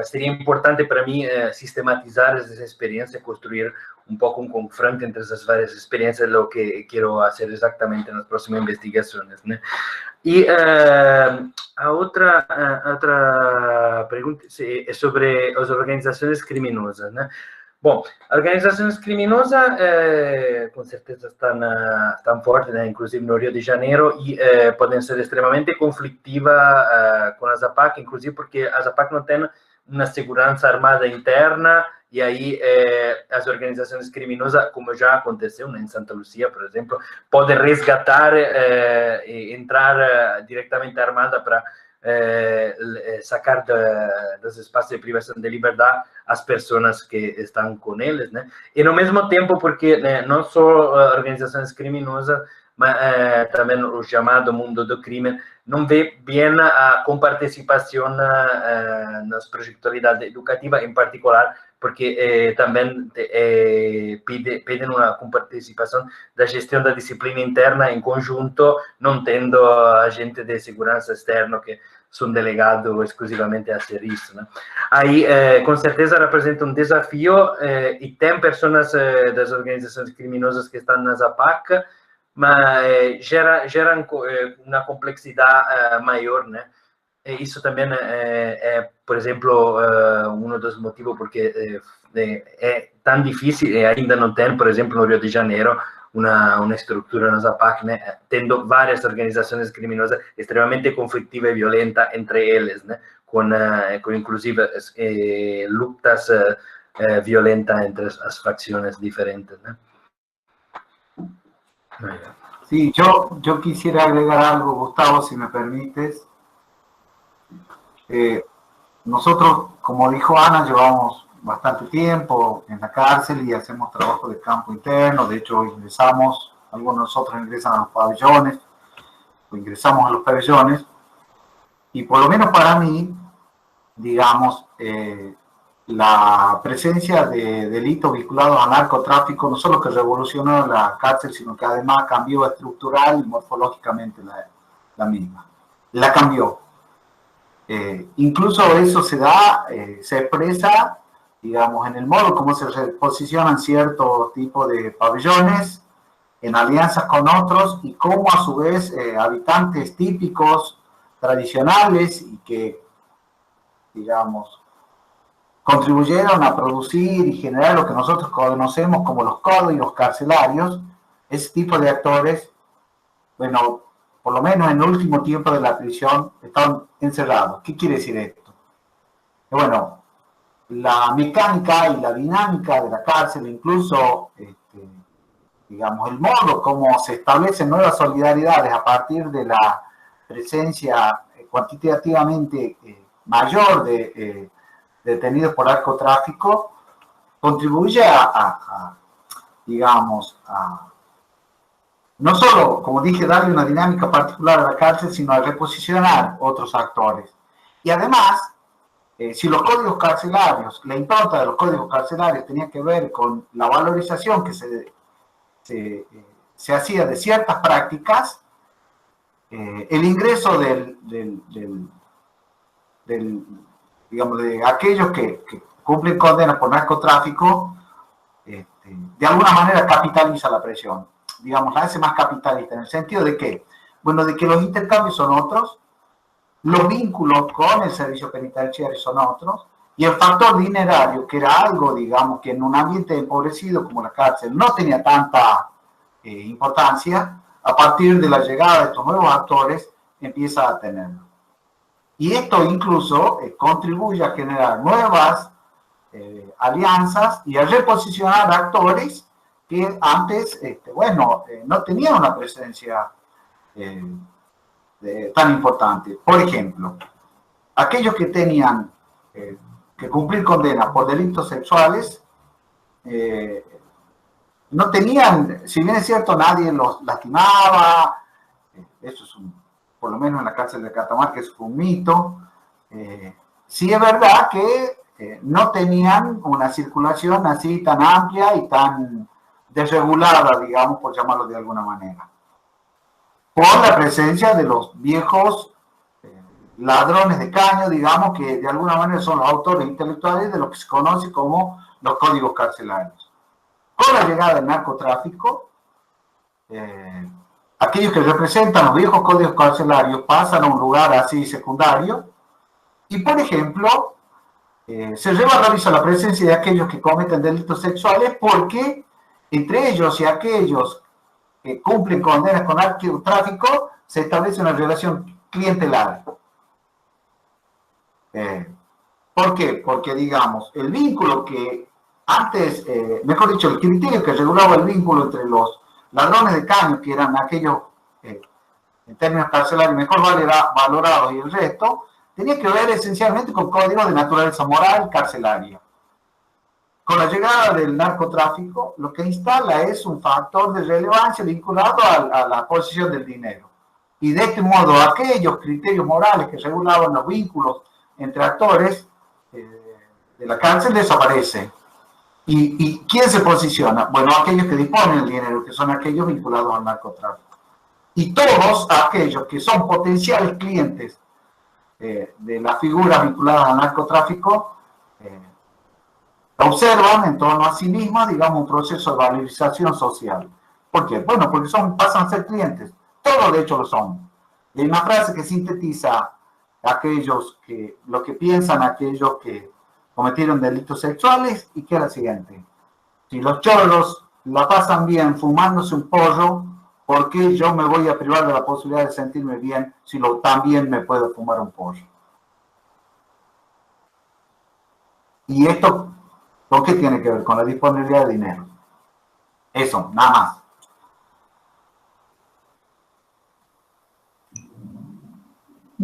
seria importante para mim sistematizar essas experiências, construir um pouco um confronto entre essas várias experiências, o que quero fazer exatamente nas próximas investigações, né? E a outra pergunta é sobre as organizações criminosas, né? Bom, organizações criminosas com certeza estão fortes, né? Inclusive no Rio de Janeiro, e podem ser extremamente conflitivas com a Zapac, inclusive porque a Zapac não tem una segurança armada interna, e aí as organizações criminosas, como já aconteceu em Santa Luzia, por exemplo, podem resgatar e entrar diretamente armada para sacar dos espaços de privação de liberdade as pessoas que estão com eles, né? E no mesmo tempo, porque não só organizações criminosas, mas também o chamado mundo do crime não vê bem a comparticipação nas projetualidade educativa, em particular, porque também pedem uma comparticipação da gestão da disciplina interna em conjunto, não tendo agente de segurança externo que são delegados exclusivamente a ser isso, né? Aí, com certeza, representa um desafio e tem pessoas das organizações criminosas que estão nas APAC, mas geram uma complexidade maior, né? E isso também por exemplo, um dos motivos porque é tão difícil e ainda não tem, por exemplo, no Rio de Janeiro, uma estrutura nas APAC, né? Tendo várias organizações criminosas extremamente conflitiva e violenta entre eles, né? Com inclusive lutas violentas entre as facciones diferentes, né? Sí, yo quisiera agregar algo, Gustavo, si me permites. Nosotros, como dijo Ana, llevamos bastante tiempo en la cárcel y hacemos trabajo de campo interno. De hecho, ingresamos, algunos de nosotros ingresan a los pabellones, o ingresamos a los pabellones, y por lo menos para mí, digamos, la presencia de delitos vinculados al narcotráfico no solo que revolucionó la cárcel, sino que además cambió estructural y morfológicamente la misma. La cambió. Incluso eso se da, se expresa, digamos, en el modo como se posicionan ciertos tipos de pabellones en alianzas con otros y cómo a su vez habitantes típicos, tradicionales y que, digamos, contribuyeron a producir y generar lo que nosotros conocemos como los códigos carcelarios, ese tipo de actores, bueno, por lo menos en el último tiempo de la prisión, están encerrados. ¿Qué quiere decir esto? Bueno, la mecánica y la dinámica de la cárcel, incluso, digamos, el modo como se establecen nuevas solidaridades a partir de la presencia cuantitativamente mayor de detenidos por narcotráfico, contribuye digamos, no solo, como dije, darle una dinámica particular a la cárcel, sino a reposicionar otros actores. Y además, si los códigos carcelarios, la impronta de los códigos carcelarios tenía que ver con la valorización que se hacía de ciertas prácticas, el ingreso digamos, de aquellos que cumplen condenas por narcotráfico, de alguna manera capitaliza la presión. Digamos, la hace más capitalista, en el sentido de que, bueno, de que los intercambios son otros, los vínculos con el servicio penitenciario son otros, y el factor dinerario, que era algo, digamos, que en un ambiente empobrecido como la cárcel no tenía tanta importancia, a partir de la llegada de estos nuevos actores empieza a tenerlo. Y esto incluso contribuye a generar nuevas alianzas y a reposicionar actores que antes, bueno, no tenían una presencia tan importante. Por ejemplo, aquellos que tenían que cumplir condena por delitos sexuales, no tenían, si bien es cierto, nadie los lastimaba, eso es por lo menos en la cárcel de Catamarca es un mito, sí es verdad que no tenían una circulación así tan amplia y tan desregulada, digamos, por llamarlo de alguna manera, por la presencia de los viejos ladrones de caño, digamos, que de alguna manera son los autores intelectuales de lo que se conoce como los códigos carcelarios. Con la llegada del narcotráfico, aquellos que representan los viejos códigos carcelarios pasan a un lugar así secundario y, por ejemplo, se revaloriza la presencia de aquellos que cometen delitos sexuales porque entre ellos y aquellos que cumplen condenas con narcotráfico se establece una relación clientelar. ¿Por qué? Porque, digamos, el vínculo que antes, mejor dicho, el criterio que regulaba el vínculo entre los ladrones de caño, que eran aquellos, en términos carcelarios, mejor valorados y el resto, tenía que ver esencialmente con códigos de naturaleza moral carcelaria. Con la llegada del narcotráfico, lo que instala es un factor de relevancia vinculado a la posesión del dinero. Y de este modo, aquellos criterios morales que regulaban los vínculos entre actores de la cárcel desaparecen. ¿Y quién se posiciona? Bueno, aquellos que disponen del dinero, que son aquellos vinculados al narcotráfico. Y todos aquellos que son potenciales clientes de las figuras vinculadas al narcotráfico observan en torno a sí mismas, digamos, un proceso de valorización social. ¿Por qué? Bueno, porque pasan a ser clientes. Todos, de hecho, lo son. Y hay una frase que sintetiza lo que piensan aquellos que cometieron delitos sexuales, y que es la siguiente: si los choros la pasan bien fumándose un porro, ¿por qué yo me voy a privar de la posibilidad de sentirme bien si también me puedo fumar un porro? Y esto, ¿con qué tiene que ver? Con la disponibilidad de dinero. Eso, nada más.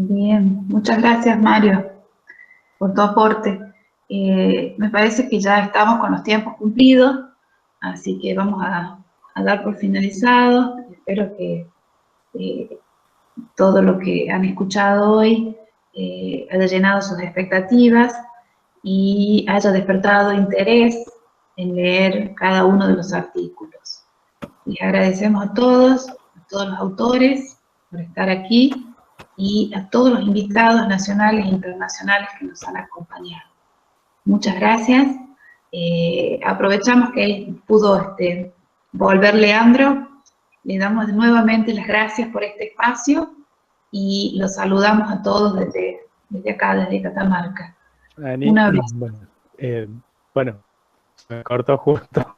Bien, muchas gracias, Mario, por tu aporte. Me parece que ya estamos con los tiempos cumplidos, así que vamos a dar por finalizado. Espero que todo lo que han escuchado hoy haya llenado sus expectativas y haya despertado interés en leer cada uno de los artículos. Les agradecemos a todos los autores por estar aquí y a todos los invitados nacionales e internacionales que nos han acompañado. Muchas gracias. Aprovechamos que pudo volver Leandro. Le damos nuevamente las gracias por este espacio y los saludamos a todos desde acá, desde Catamarca. Ani, Un abrazo. Bueno, me cortó justo,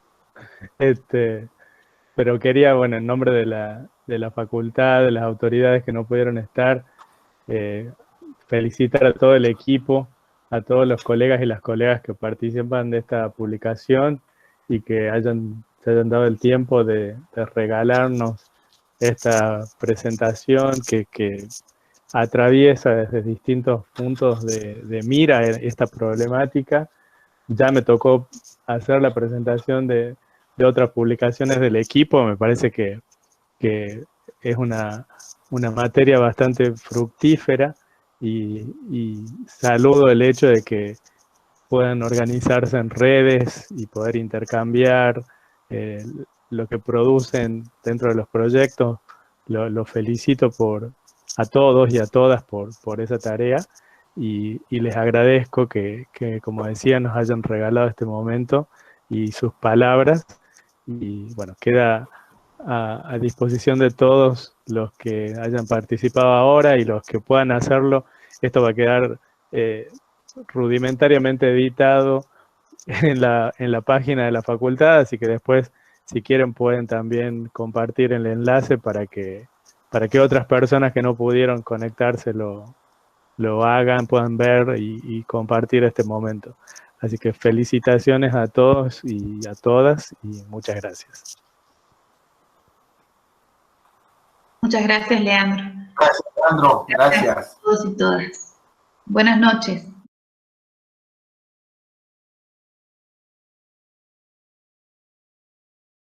pero quería, bueno, en nombre de la facultad, de las autoridades que no pudieron estar, felicitar a todo el equipo, a todos los colegas y las colegas que participan de esta publicación y que se hayan dado el tiempo de regalarnos esta presentación que atraviesa desde distintos puntos de mira esta problemática. Ya me tocó hacer la presentación de otras publicaciones del equipo. Me parece que es una materia bastante fructífera y saludo el hecho de que puedan organizarse en redes y poder intercambiar lo que producen dentro de los proyectos. Lo felicito a todos y a todas por esa tarea y les agradezco que, como decía, nos hayan regalado este momento y sus palabras. Y bueno, queda a disposición de todos los que hayan participado ahora y los que puedan hacerlo. Esto va a quedar rudimentariamente editado en la página de la facultad, así que después, si quieren, pueden también compartir el enlace para que otras personas que no pudieron conectarse lo hagan, puedan ver y compartir este momento. Así que felicitaciones a todos y a todas y muchas gracias. Muchas gracias, Leandro. Gracias, Leandro. Gracias. A todos y todas. Buenas noches.